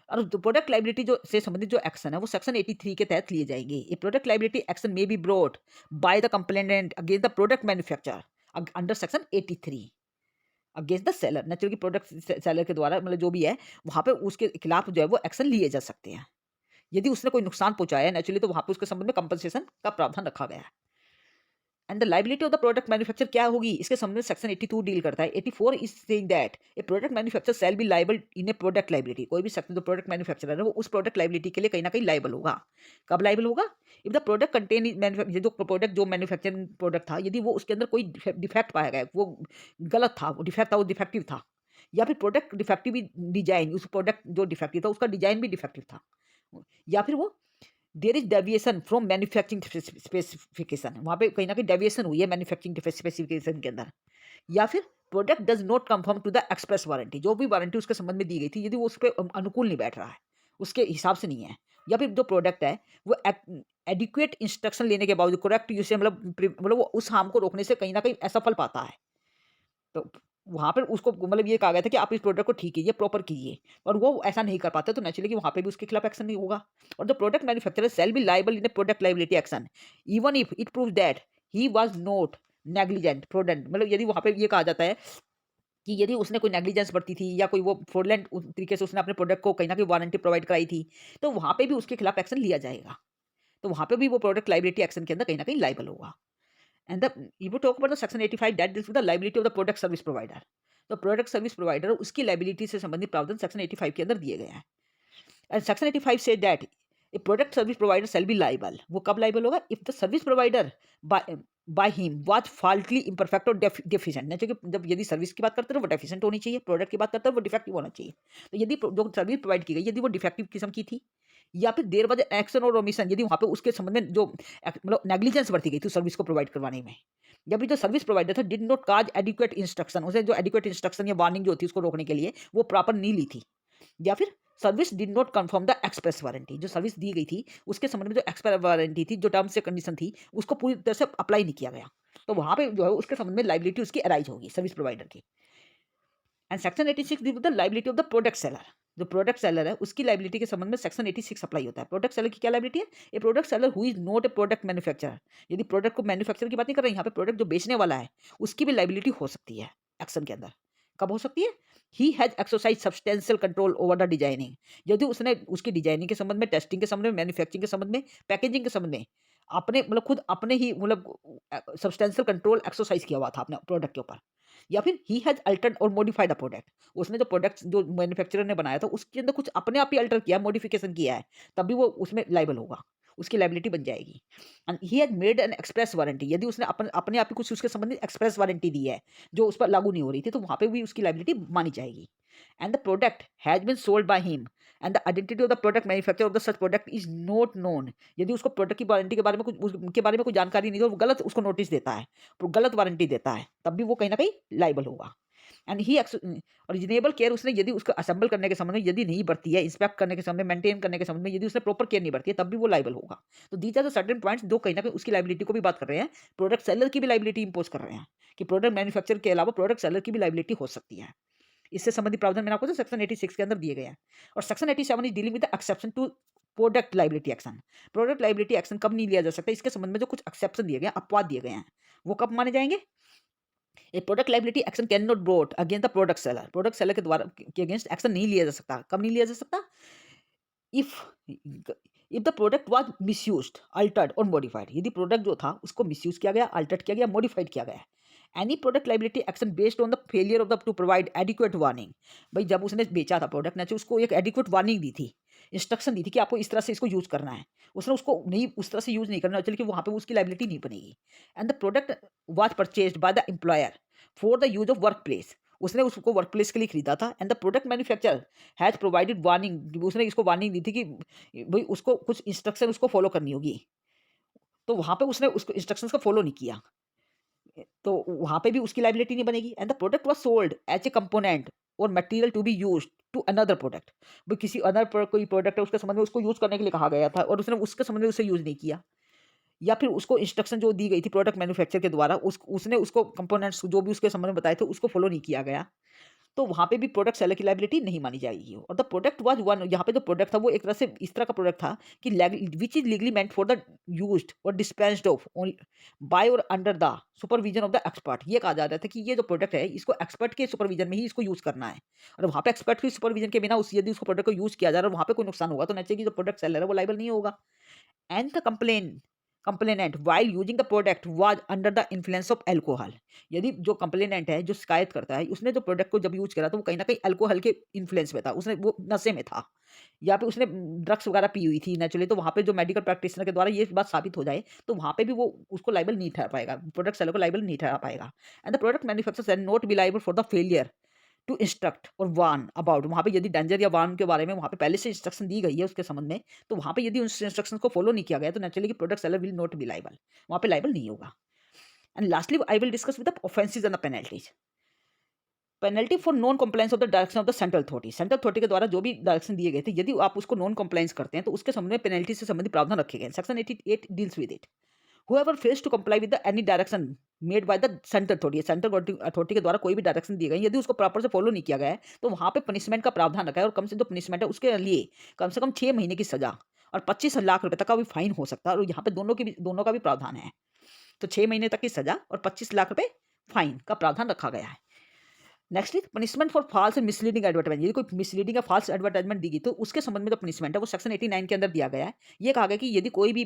और प्रोडक्ट लाइबिलिटी जो से संबंधित जो एक्शन है वो सेक्शन 83 के तहत लिए जाएंगे। A product liability action may be brought by the complainant against the product manufacturer under section 83 against the seller. Naturally product seller के द्वारा मतलब जो भी है वहां पे उसके खिलाफ जो है वो एक्शन लिए जा सकते हैं। यदि उसने कोई नुकसान पहुंचाया है नेचुरली, तो वहां पे उसके संबंध में कंपनसेशन का प्रावधान रखा गया है। And the liability of the product manufacture क्या होगी, इसके संबंध में सेक्शन 82 डील करता है। 84 is saying that a product manufacture shell be liable in a product liability. कोई भी सेक्शन जो प्रोडक्ट मैन्युफैक्चरर है वो उस प्रोडक्ट लाइबिलिटी के लिए कहीं ना कहीं लायबल होगा। कब लायबल होगा? इफ द प्रोडक्ट कंटेन ये जो प्रोडक्ट जो मैन्युफैक्चरिंग प्रोडक्ट था, यदि वो उसके अंदर कोई डिफेक्ट पाया गया, वो गलत था, वो डिफेक्ट था, वो डिफेक्टिव था, या फिर प्रोडक्ट डिफेक्टिव डिजाइन, उस प्रोडक्ट जो डिफेक्टिव था उसका डिजाइन भी डिफेक्टिव था, या फिर वो there is deviation from manufacturing specification, वहाँ पे कहीं ना कहीं डेविएशन हुई है मैन्युफैक्चरिंग स्पेसिफिकेशन के अंदर, या फिर product does not conform to the express warranty, जो भी वारंटी उसके संबंध में दी गई थी यदि वो उस पर अनुकूल नहीं बैठ रहा है, उसके हिसाब से नहीं है, या फिर जो प्रोडक्ट है वो एडिक्वेट इंस्ट्रक्शन लेने के बावजूद करेक्ट यूज से मतलब वो उस हार्म को रोकने से कहीं ना कहीं असफल पाता है, तो वहाँ पर उसको मतलब ये कहा गया था कि आप इस प्रोडक्ट को ठीक कीजिए, प्रॉपर कीजिए, और वो ऐसा नहीं कर पाते, तो नेचुरली कि वहाँ पे भी उसके खिलाफ एक्शन नहीं होगा। और the product manufacturer shall be liable in a product liability action even if it proves that he was not negligent prudent. मतलब यदि वहाँ पे ये कहा जाता है कि यदि उसने कोई नेग्लिजेंस बरती थी या कोई वो फ्रॉडलेंट तरीके से उसने अपने प्रोडक्ट को कहीं ना कहीं वारंटी प्रोवाइड कराई थी, तो वहाँ पे भी उसके खिलाफ एक्शन लिया जाएगा, तो वहाँ पे भी वो प्रोडक्ट लायबिलिटी एक्शन के अंदर कहीं ना कहीं लायबल होगा। And the if you talk about the section 85 that deals with the liability of the product service provider, तो प्रोडक्ट सर्विस प्रोवाइडर उसकी लाइबिलिटी से संबंधित प्रावधान सेक्शन 85 के अंदर दिए गए हैं। And section 85 says that a product service provider shall be liable, वो कब लाइबल होगा? If the service provider by him was faultily imperfect और डेफिशिएंट। नहीं, क्योंकि जब यदि सर्विस की बात करते हैं वो डेफिशिएंट होनी चाहिए, प्रोडक्ट की बात करते हैं वो डिफेक्टिव होना चाहिए। तो यदि जो सर्विस प्रोवाइड की गई यदि वो डिफेक्टिव किस्म की थी, या फिर देर वजह एक्शन और ओमिशन, यदि वहाँ पे उसके संबंध में जो मतलब नेग्लिजेंस बरती गई थी सर्विस को प्रोवाइड करवाने में, या फिर जो सर्विस प्रोवाइडर था did not cause adequate instruction, उसे जो एडिक्वेट इंस्ट्रक्शन या वार्निंग जो होती है उसको रोकने के लिए वो प्रॉपर नहीं ली थी, या फिर service did not confirm the express warranty, जो सर्विस दी गई थी उसके संबंध में जो एक्सप्रेस वारंटी थी, जो टर्म्स से कंडीशन थी, उसको पूरी तरह से अप्लाई नहीं किया गया, तो वहां पे जो है उसके संबंध में लाइबिलिटी उसकी अराइज होगी सर्विस प्रोवाइडर की। And section 86 deal with the liability of the product seller, जो प्रोडक्ट सेलर है उसकी लाइबिलिटी के संबंध में सेक्शन 86 अप्लाई होता है। प्रोडक्ट सेलर की क्या लाइबिलिटी है? A product seller who is not a product manufacturer, यदि प्रोडक्ट को मैन्युफैक्चर की बात नहीं कर रहे हैं यहाँ पे, प्रोडक्ट जो बेचने वाला है उसकी भी लाइबिलिटी हो सकती है एक्शन के अंदर। कब हो सकती है? He has exercise substantial control over the designing, यदि उसने उसकी डिजाइनिंग के संबंध में, टेस्टिंग के संबंध में, मैन्युफैक्चरिंग के संबंध में, पैकेजिंग के संबंध में अपने मतलब खुद अपने ही मतलब सब्सटेंशियल कंट्रोल एक्सरसाइज किया हुआ था अपने प्रोडक्ट के ऊपर, या फिर ही हैज अल्टर्ड और मॉडिफाइड द प्रोडक्ट, उसने जो प्रोडक्ट जो मैन्युफैक्चरर ने बनाया था उसके अंदर कुछ अपने आप ही अल्टर किया, मॉडिफिकेशन किया है, तब भी वो उसमें लाइबल होगा, उसकी लाइबिलिटी बन जाएगी। And he has made an express warranty, यदि उसने अपने आप ही कुछ उसके संबंधित एक्सप्रेस वारंटी दी है जो उस पर लागू नहीं हो रही थी, तो वहां पे भी उसकी लाइबिलिटी मानी जाएगी। And the product has been sold by him and the identity of the product manufacturer of the such product is not known, यदि उसको प्रोडक्ट की वारंटी के बारे में कुछ उनके बारे में कोई जानकारी नहीं, तो वो गलत उसको नोटिस देता है, गलत वारंटी देता है, तब भी वो कहीं ना कहीं लाइबल होगा। एंड ही रीजनेबल केयर, उसने यदि उसको असेंबल करने के संबंध में यदि नहीं बरती है, इंस्पेक्ट करने के संबंध में, मेंटेन करने के संबंध में यदि उसने प्रॉपर केयर नहीं बरती है, तब भी वो लाइबल होगा। तो these are the certain points जो कहीं ना कहीं उसकी लाइबिलिटी को भी बात कर रहे हैं, प्रोडक्ट सेलर की भी लाइबिलिटी इंपोज कर रहे हैं कि प्रोडक्ट मैन्युफैक्चर के अलावा प्रोडक्ट सेलर की भी लाइबिलिटी हो सकती है। इससे संबंधित प्रावधान मैंने आपको सेक्शन 86 के अंदर दिए गए हैं। और section 87 is dealing with the exception to product liability action. Product liability action कब नहीं लिया जा सकता, इसके संबंध में जो कुछ एक्सेप्शन दिए गए हैं, अपवाद दिए गए हैं, वो कब माने जाएंगे? A product liability action can not brought against the product seller, product seller के द्वारा के अगेंस्ट एक्शन नहीं लिया जा सकता। कब नहीं लिया जा सकता? If if the product was misused, Altered और मॉडिफाइड, यदि प्रोडक्ट जो था उसको मिसयूज किया गया, अल्टर्ड किया गया, मॉडिफाइड किया गया, any product liability action based on the failure of the two provide adequate warning. भाई जब उसने बेचा था प्रोडक्ट ने उसको एक एडिक्वेट वार्निंग दी थी, इंस्ट्रक्शन दी थी कि आपको इस तरह से इसको यूज करना है, उसने उसको नहीं उस तरह से यूज नहीं करना, चलिए कि वहां पे उसकी लाइबिलिटी नहीं बनेगी। And the product was purchased by the employer for the use of work place, उसने उसको वर्क प्लेस के लिए खरीदा था। And the product manufacturer has provided warning, उसने इसको वार्निंग दी थी कि भाई उसको कुछ इंस्ट्रक्शन उसको फॉलो करनी होगी, तो वहां पे उसने उसको इंस्ट्रक्शंस को फॉलो नहीं किया, तो वहां पे भी उसकी लाइबिलिटी नहीं बनेगी। And the product was sold as a component और material to be used to another product, भाई किसी अदर कोई प्रोडक्ट है उसके संबंध में उसको यूज करने के लिए कहा गया था और उसने उसके संबंध में उसे यूज नहीं किया, या फिर उसको इंस्ट्रक्शन जो दी गई थी प्रोडक्ट मैन्युफैक्चर के द्वारा उसने उसको कंपोनेंट्स जो भी उसके संबंध में बताए थे उसको फॉलो नहीं किया गया, तो वहाँ पे भी प्रोडक्ट सेलर की लायबिलिटी नहीं मानी जाएगी। और द प्रोडक्ट वाज वन, यहाँ पे जो प्रोडक्ट था वो एक तरह से इस तरह का प्रोडक्ट था कि which is legally meant for the used और डिस्पेंस्ड ऑफ बाय और under the supervision of the expert. ये कहा जा रहा था कि ये जो प्रोडक्ट है इसको एक्सपर्ट के सुपरविजन में ही इसको यूज करना है, और वहाँ पे एक्सपर्ट के सुपरविजन के बिना उस यदि उसको प्रोडक्ट को यूज किया जा रहा है वहाँ पे कोई नुकसान होगा तो नेचुरली की जो प्रोडक्ट सेलर है वो लाइबल नहीं होगा। And the complainant while using the product was under the influence of alcohol, यदि जो कंप्लेनेंट है जो शिकायत करता है उसने जो प्रोडक्ट को जब यूज करा तो वो कहीं ना कहीं अल्कोहल के इन्फ्लुएंस में था, उसने वो नशे में था या फिर उसने ड्रग्स वगैरह पी हुई थी नेचुरली, तो वहाँ पे जो मेडिकल प्रैक्टिशनर के द्वारा ये बात साबित हो जाए तो वहाँ पे भी वो उसको लाइबल नहीं ठहरा पाएगा, प्रोडक्ट सेलर को लाइबल नहीं ठहरा पाएगा। And the product manufacturer not be liable for the failure to instruct or warn about, वहाँ पे यदि डेंजर या वार्न के बारे में वहाँ पे पहले से इंस्ट्रक्शन दी गई है उसके संबंध में, तो वहाँ पे यदि उस इंस्ट्रक्शन को फॉलो नहीं किया गया तो naturally product seller will not be liable, वहाँ पे लाइबल नहीं होगा। And lastly I will discuss with the offences and the penalties. Penalty for non compliance of the direction of the central authority, central authority के द्वारा जो भी डायरेक्शन दिए गए थे यदि आप उसको नॉन कंप्लायंस करते हैं तो उसके संबंध में पेनल्टी से संबंधित प्रावधान रखे गए। Section 88 deals with it. Whoever fails to comply with the any direction made by the central authority, central authority के द्वारा कोई भी डायरेक्शन दिए गए यदि उसको प्रॉपर से फॉलो नहीं किया गया है तो वहां पे पनिशमेंट का प्रावधान रखा है, और कम से जो पनिशमेंट है उसके लिए कम से कम 6 महीने की सजा और 25 लाख रुपए तक का भी फाइन हो सकता है, और यहाँ पे दोनों का भी प्रावधान है। तो 6 महीने तक की सजा और 25 लाख रुपए फाइन का प्रावधान रखा गया है। Next is punishment for false and misleading advertisement, यदि कोई मिसलीडिंग या फॉल्स एडवर्टाइजमेंट दी गई तो उसके संबंध में जो पनिशमेंट है वो सेक्शन 89 के अंदर दिया गया है। ये कहा गया कि यदि कोई भी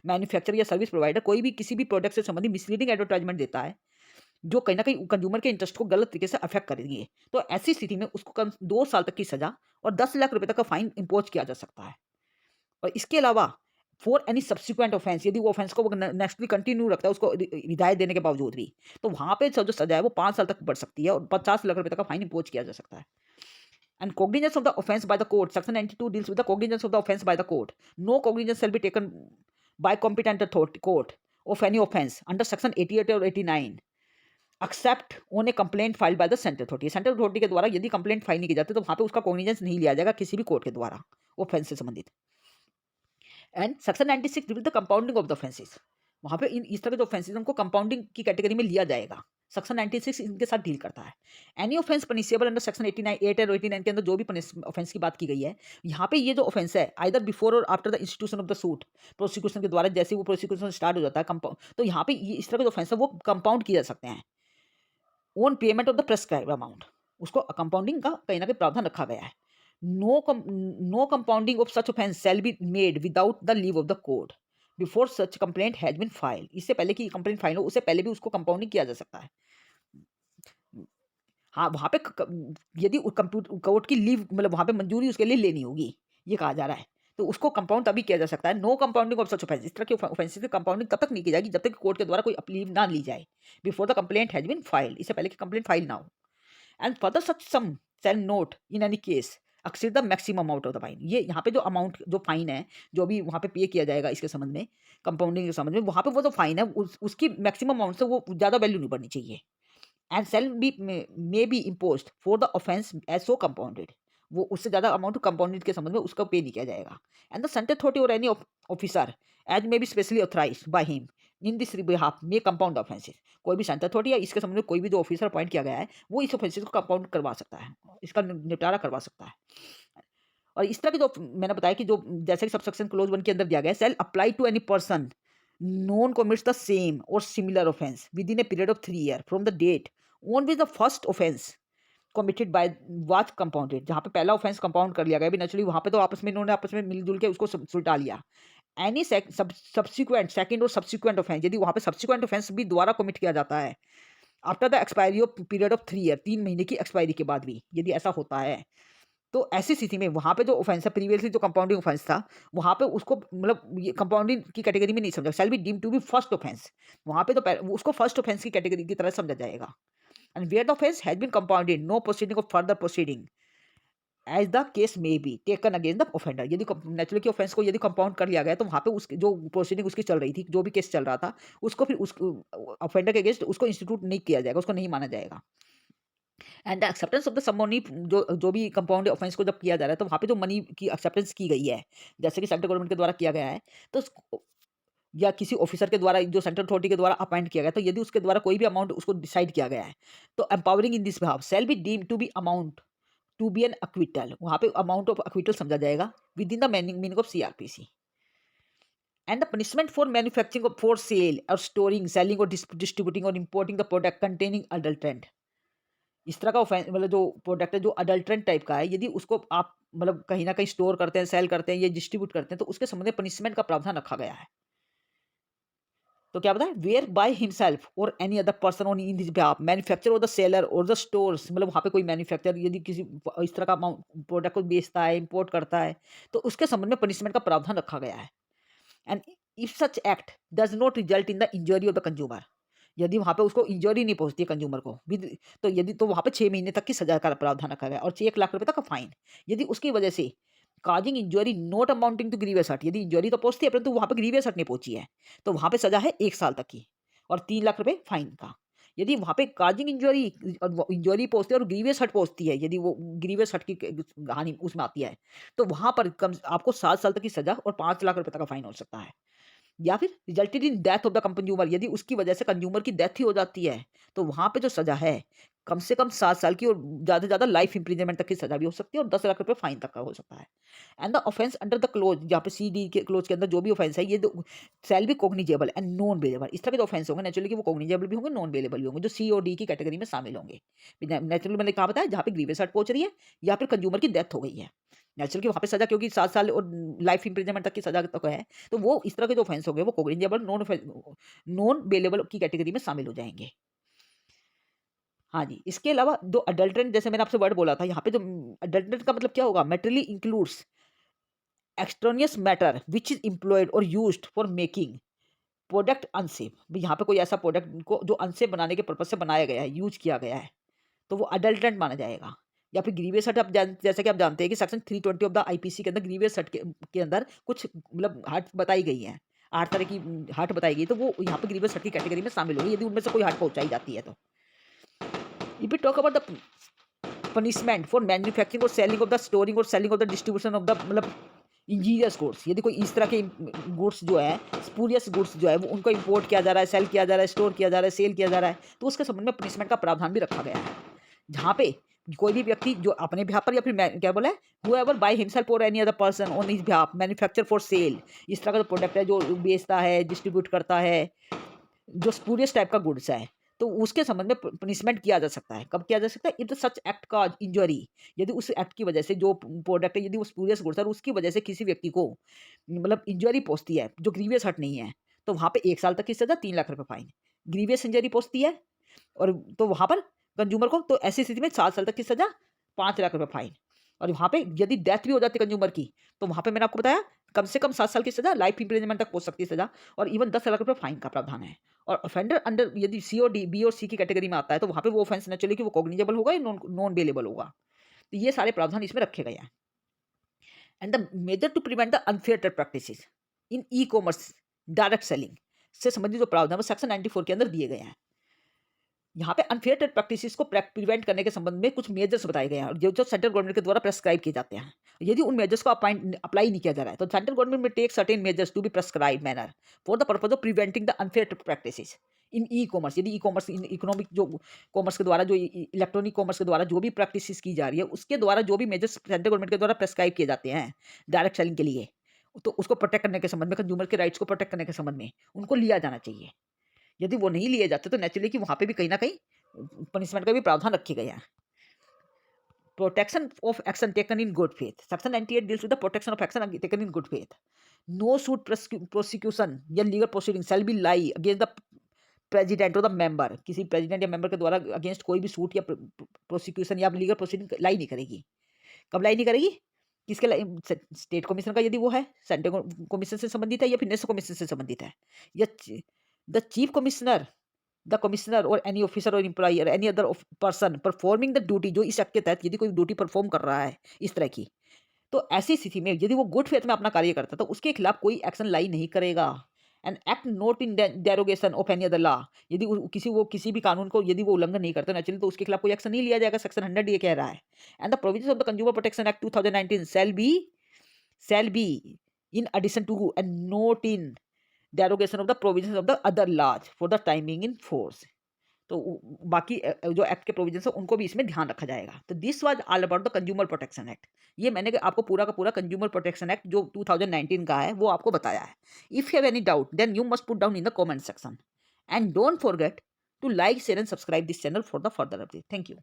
मैन्युफैक्चरर या सर्विस प्रोवाइडर कोई भी किसी भी प्रोडक्ट से संबंधित मिसलीडिंग एडवर्टाइजमेंट देता है जो कहीं ना कहीं कंज्यूमर के इंटरेस्ट को गलत तरीके से अफेक्ट करेंगे, तो ऐसी स्थिति में उसको कम 2 साल तक की सजा और 10 लाख रुपए तक का फाइन इंपोज किया जा सकता है। और इसके अलावा फॉर एनी सब्सिक्वेंट ऑफेंस, यदि वो ऑफेंस को नेक्स्ट भी कंटिन्यू रखता है उसको हिदायत देने के बावजूद भी, तो वहां पे जो सजा है वो 5 साल तक बढ़ सकती है और 50 लाख रुपए तक का फाइन इंपोज किया जा सकता है। And cognizance of the offense by the court, section 92 deals with the cognizance of the offense by the court. No cognizance shall be taken by competent authority court of any offense under section 88 or 89 except on A complaint file by the central authority. Central authority के द्वारा यदि कंप्लेंट फाइल नहीं की जाती तो वहां पे उसका कॉग्निजेंस नहीं लिया जाएगा किसी भी कोर्ट के द्वारा ऑफेंस से संबंधित। And section 96 deal with the compounding of the offences, वहां पे इस तरह के जो ऑफेंसेस उनको कंपाउंडिंग की कैटेगरी में लिया जाएगा। सेक्शन 96 इनके साथ डील करता है। Any offence punishable under section 89 8 और 89 के अंदर जो भी ऑफेंस की बात की गई है, यहाँ पे ये जो ऑफेंस है आइदर बिफोर और after the institution of the suit, prosecution के द्वारा जैसे वो प्रोसिक्यूशन स्टार्ट हो जाता है कंपाउंड, तो यहाँ पे इस तरह के जो ऑफेंस है वो कंपाउंड किए जा सकते हैं on payment of the prescribe amount, उसको कंपाउंडिंग का कहीं ना कहीं प्रावधान रखा गया है। No compounding of such offence shall be made without the leave of the court before such complaint has been file, इससे पहले कि कंप्लेंट फाइल हो उससे पहले भी उसको कंपाउंडिंग किया जा सकता है। हाँ वहाँ पे यदि कोर्ट की लीव मतलब वहाँ पे मंजूरी उसके लिए लेनी होगी, ये कहा जा रहा है, तो उसको कंपाउंड तभी किया जा सकता है। No compounding of such offence, इस तरह के ऑफेंसेस की कंपाउंडिंग तब तक नहीं की जाएगी जब तक कोर्ट के द्वारा कोई लीव ना ली जाए before the complaint has been filed, इससे पहले कि कंप्लेंट फाइल ना हो। And further such sum shall not in any case exceed the maximum amount of the fine, ये यहाँ पे जो अमाउंट जो फाइन है जो भी वहाँ पे पे किया जाएगा इसके संबंध में कंपाउंडिंग के संबंध में, वहाँ पे वो जो फाइन है उसकी मैक्सिमम अमाउंट से वो ज़्यादा वैल्यू नहीं बढ़नी चाहिए। And shall be may be imposed for the offense as so compounded, वो उससे ज़्यादा अमाउंट कंपाउंडेड के संबंध में उसका पे नहीं किया जाएगा। And the central authority or any officer as may be specially authorised by him in this behalf may compound offences, कोई भी सेंट्रल अथॉरिटी या इसके संबंध में कोई भी जो ऑफिसर अपॉइंट किया गया है वो इस ऑफेंसेस को कंपाउंड करवा सकता है, इसका निपटारा करवा सकता है। और इस तरह की जो मैंने बताया कि जो जैसे कि सबसेक्शन क्लोज 1 के अंदर दिया गया है, shall apply to any person known commits the same or similar offense within a period of 3 years from the date on which the first offense committed by was compounded, जहाँ पे पहला ऑफेंस कंपाउंड कर लिया गया भी नेचुरली वहाँ पे तो आपस में इन्होंने आपस में मिलजुल के उसको सुलटा लिया। एनी सब्सिक्वेंट सेकंड और सब्सिक्वेंट ऑफेंस, यदि वहाँ पे सब्सिक्वेंट ऑफेंस भी दोबारा कमिट किया जाता है after the expiry of period of 3 year, 3 महीने की एक्सपायरी के बाद भी यदि ऐसा होता है, तो ऐसी स्थिति में वहाँ पे जो ऑफेंस है, प्रीवियसली जो कंपाउंडिंग ऑफेंस था, वहाँ पे उसको मतलब ये कंपाउंडिंग की कैटेगरी में नहीं समझा, shall be deemed to be first offence. वहाँ पे तो उसको फर्स्ट ऑफेंस की कैटेगरी की तरह समझा जाएगा। And where the offence has been compounded, no proceeding of further proceeding as the case may be taken against the offender. यदि नेचुरली की ऑफेंस को यदि कंपाउंड कर लिया गया, तो वहाँ पे उसकी जो प्रोसीडिंग उसकी चल रही थी, जो भी केस चल रहा था, उसको फिर उस ऑफेंडर के अगेंस्ट उसको इंस्टीट्यूट नहीं किया जाएगा, उसको नहीं माना जाएगा। And the acceptance of the sum money, जो भी कंपाउंड ऑफेंस को जब किया जा रहा है, तो वहाँ पे जो मनी की एक्सेप्टेंस की गई है, जैसे कि सेंट्रल गवर्नमेंट के द्वारा किया गया है, तो या किसी ऑफिसर के द्वारा जो सेंट्रल अथॉरिटी के द्वारा अपॉइंट किया गया, तो यदि उसके द्वारा कोई भी अमाउंट उसको डिसाइड किया गया है, तो empowering in this behalf shall be deemed to be amount to be an acquittal. वहाँ पे अमाउंट ऑफ अक्विटल समझा जाएगा within the meaning of CrPC. And the punishment for manufacturing for sale or storing, selling or distributing or importing the product containing adulterant, इस तरह का मतलब जो प्रोडक्ट है जो अडल्ट्रेंट टाइप का है, यदि उसको आप मतलब कहीं ना कहीं स्टोर करते हैं, सेल करते हैं या डिस्ट्रीब्यूट करते हैं, तो उसके संबंध में पनिशमेंट का प्रावधान रखा गया है। तो क्या बताए, वेयर बाय हिमसेल्फ और any other person on in this behalf manufacture और द सेलर और द स्टोर्स, मतलब वहाँ पे कोई मैन्युफैक्चर यदि किसी इस तरह का प्रोडक्ट को बेचता है, इंपोर्ट करता है, तो उसके संबंध में पनिशमेंट का प्रावधान रखा गया है। And if such act does not result in the injury of the consumer, यदि वहाँ पे उसको इंजरी नहीं पहुंचती है कंज्यूमर को विद, तो यदि तो वहाँ पे 6 महीने तक की सजा का प्रावधान रखा गया और 1 लाख रुपए तक का फाइन। यदि उसकी वजह से causing injury not amounting to grievous hurt, यदि इंजरी तो पहुंचती है परंतु वहाँ पे ग्रीवियस हर्ट नहीं पहुंची है, तो वहाँ पे सजा है 1 साल तक की और 3 लाख रुपए फाइन का। यदि वहाँ पे काजिंग इंजरी इंजरी पहुंचती है और ग्रीवियस हर्ट पहुंचती है, यदि वो ग्रीवियस हर्ट की हानि उसमें आती है, तो वहाँ पर कम आपको 7 साल तक की सजा और 5 लाख रुपए तक का फाइन हो सकता है। या फिर resulted in death of the consumer, यदि उसकी वजह से कंज्यूमर की डेथ ही हो जाती है, तो वहाँ पे जो सज़ा है, कम से कम 7 साल की और ज़्यादा से ज़्यादा लाइफ इम्प्रिजनमेंट तक की सज़ा भी हो सकती है और 10 लाख रुपए फाइन तक का हो सकता है। And the offence under the close, जहाँ पे सी डी के क्लोज के अंदर जो भी ऑफेंस है, ये shall be cognizable and non bailable. इस तरह के जो ऑफेंस होंगे नेचुरली कि वो कॉग्निजेबल भी होंगे, नॉन बेलेबल भी होंगे, जो सी और डी की कैटेगरी में शामिल होंगे। नेचुरली मैंने कहा बताया, जहाँ पे ग्रीवियस हर्ट पहुंच रही है या फिर कंज्यूमर की डेथ हो गई है, नेचुरल की वहाँ पे सज़ा क्योंकि 7 साल और लाइफ इम्प्रिजनमेंट तक की सज़ा तक है, तो वो इस तरह के जो ऑफेंस हो गए वो कोग्निजेबल नॉन बेलेबल की कैटेगरी में शामिल हो जाएंगे। हाँ जी, इसके अलावा जो अडल्ट्रेंट, जैसे मैंने आपसे वर्ड बोला था, यहाँ पे जो अडल्ट्रेंट का मतलब क्या होगा, materially includes extraneous matter which is employed और used for making product unsafe. यहाँ पे कोई ऐसा प्रोडक्ट को जो अनसेफ बनाने के पर्पज से बनाया गया है, यूज किया गया है, तो वो अडल्ट्रेंट माना जाएगा। या फिर ग्रीवियस हर्ट, आप जैसे कि आप जानते हैं कि सेक्शन 320 ऑफ द आईपीसी के अंदर ग्रीवियस हर्ट के अंदर कुछ मतलब हर्ट बताई गई है, 8 तरह की हर्ट बताई गई, तो वो यहाँ पे ग्रीवियस हर्ट की कैटेगरी में शामिल होगी यदि उनमें से कोई हर्ट पहुंचाई जाती है। तो if we talk about the punishment for manufacturing or selling of the storing or selling of the distribution of the मतलब इंजीरियस गुड्स, यदि कोई इस तरह के गुड्स जो है, स्पूरियस गुड्स जो है, वो उनको इंपोर्ट किया जा रहा है, सेल किया जा रहा है, स्टोर किया जा रहा है, सेल किया जा रहा है, तो उसके संबंध में पनिशमेंट का प्रावधान भी रखा गया है। जहाँ पे कोई भी व्यक्ति जो अपने बिहाफ पर या फिर क्या बोला है, whoever by himself or any other person on his behalf manufacture for sale, इस तरह का जो प्रोडक्ट है जो बेचता है, डिस्ट्रीब्यूट करता है, जो स्पूरियस टाइप का गुड्स है, तो उसके संबंध में पनिशमेंट किया जा सकता है। कब किया जा सकता है, इफ द सच एक्ट का इंजरी, यदि उस एक्ट की वजह से जो प्रोडक्ट है, यदि वो स्पूरियस गुड्स है और उसकी वजह से किसी व्यक्ति को मतलब इंजरी पहुंचती है जो ग्रीवियस हर्ट नहीं है, तो वहां पे 1 साल तक की सजा, 3 लाख रुपए फाइन। ग्रीवियस इंजरी पहुंचती है और तो वहां पर कंज्यूमर को, तो ऐसी स्थिति में 7 साल तक की सजा, 5 लाख रुपए फाइन। और वहां पे यदि डेथ भी हो जाती है कंज्यूमर की, तो वहां पे मैंने आपको बताया कम से कम 7 साल की सजा, लाइफ इंप्रिजनमेंट तक पहुंच सकती है सजा, और इवन 10 लाख रुपए फाइन का प्रावधान है। और ऑफेंडर अंडर यदि सी और डी, बी और सी की कैटेगरी में आता है, तो वहां पे वो ऑफेंस नेचुरली कि वो कॉग्निजेबल होगा या नॉन बेलेबल होगा। तो ये सारे प्रावधान इसमें रखे गए हैं। And the measure to prevent the unfair trade practices in e commerce direct selling से संबंधित जो प्रावधान वो सेक्शन 94 के अंदर दिए गए हैं। यहाँ पे अनफेयर ट्रेड प्रैक्टिसेस को प्रिवेंट करने के संबंध में कुछ मेजर्स बताए गए हैं जो जो सेंट्रल गवर्नमेंट के द्वारा प्रेस्क्राइब किए जाते हैं। यदि उन मेजर्स को अप्लाई नहीं किया जा रहा है, तो central government may take certain measures to be prescribe manner for the purpose of preventing the unfair trade practices in e commerce. यदि ई कॉमर्स इकोनॉमिक जो कॉमर्स के द्वारा, जो इलेक्ट्रॉनिक कॉमर्स के द्वारा जो भी प्रैक्टिस की जा रही है, उसके द्वारा जो भी मेजर्स सेंट्रल गवर्नमेंट के द्वारा प्रेस्क्राइब किए जाते हैं डायरेक्ट सेलिंग के लिए, तो उसको प्रोटेक्ट करने के संबंध में, कंज्यूमर के राइट्स को प्रोटेक्ट करने के संबंध में उनको लिया जाना चाहिए। यदि वो नहीं लिए जाते, तो नेचुरली कि वहाँ पे भी कहीं ना कहीं पनिशमेंट का भी प्रावधान रखे गए हैं। Protection of action taken in good faith, section 98 deals with the protection of action taken in good faith. No suit prosecution या legal proceeding shall be lie against the president और द मेंबर, किसी प्रेसिडेंट या मेंबर के द्वारा अगेंस्ट कोई भी सूट या प्रोसिक्यूशन या लीगल प्रोसीडिंग लाई नहीं करेगी। कब लाई नहीं करेगी? किसके लाई? स्टेट कमीशन का यदि वो है, सेंट्रल कमीशन से संबंधित है या फिर नेशनल कमीशन से संबंधित है, या the chief commissioner, the commissioner और एनी ऑफिसर और एम्प्लॉई और any other person performing the duty, जो इस एक्ट के तहत यदि कोई ड्यूटी परफॉर्म कर रहा है इस तरह की, तो ऐसी स्थिति में यदि वो गुड फेथ में अपना कार्य करता है तो उसके खिलाफ कोई एक्शन लाई नहीं करेगा। An act not in derogation of any other law, यदि किसी भी कानून को यदि वो उल्लंघन नहीं करते नेचुरली, तो उसके खिलाफ कोई एक्शन नहीं लिया जाएगा। सेक्शन 100 ये कह रहा है। And the provisions of the consumer protection act 2019 shall be in addition to and not in derogation of the provisions of the other laws for the time being in force। तो बाकी जो एक्ट के प्रोविजंस है उनको भी इसमें ध्यान रखा जाएगा। तो this was all about the consumer protection act. ये मैंने आपको पूरा का पूरा कंज्यूमर प्रोटेक्शन एक्ट जो 2019 का है वो आपको बताया है। If you have any doubt then you must put down in the comment section and don't forget to like share and subscribe this channel for the further update. Thank you.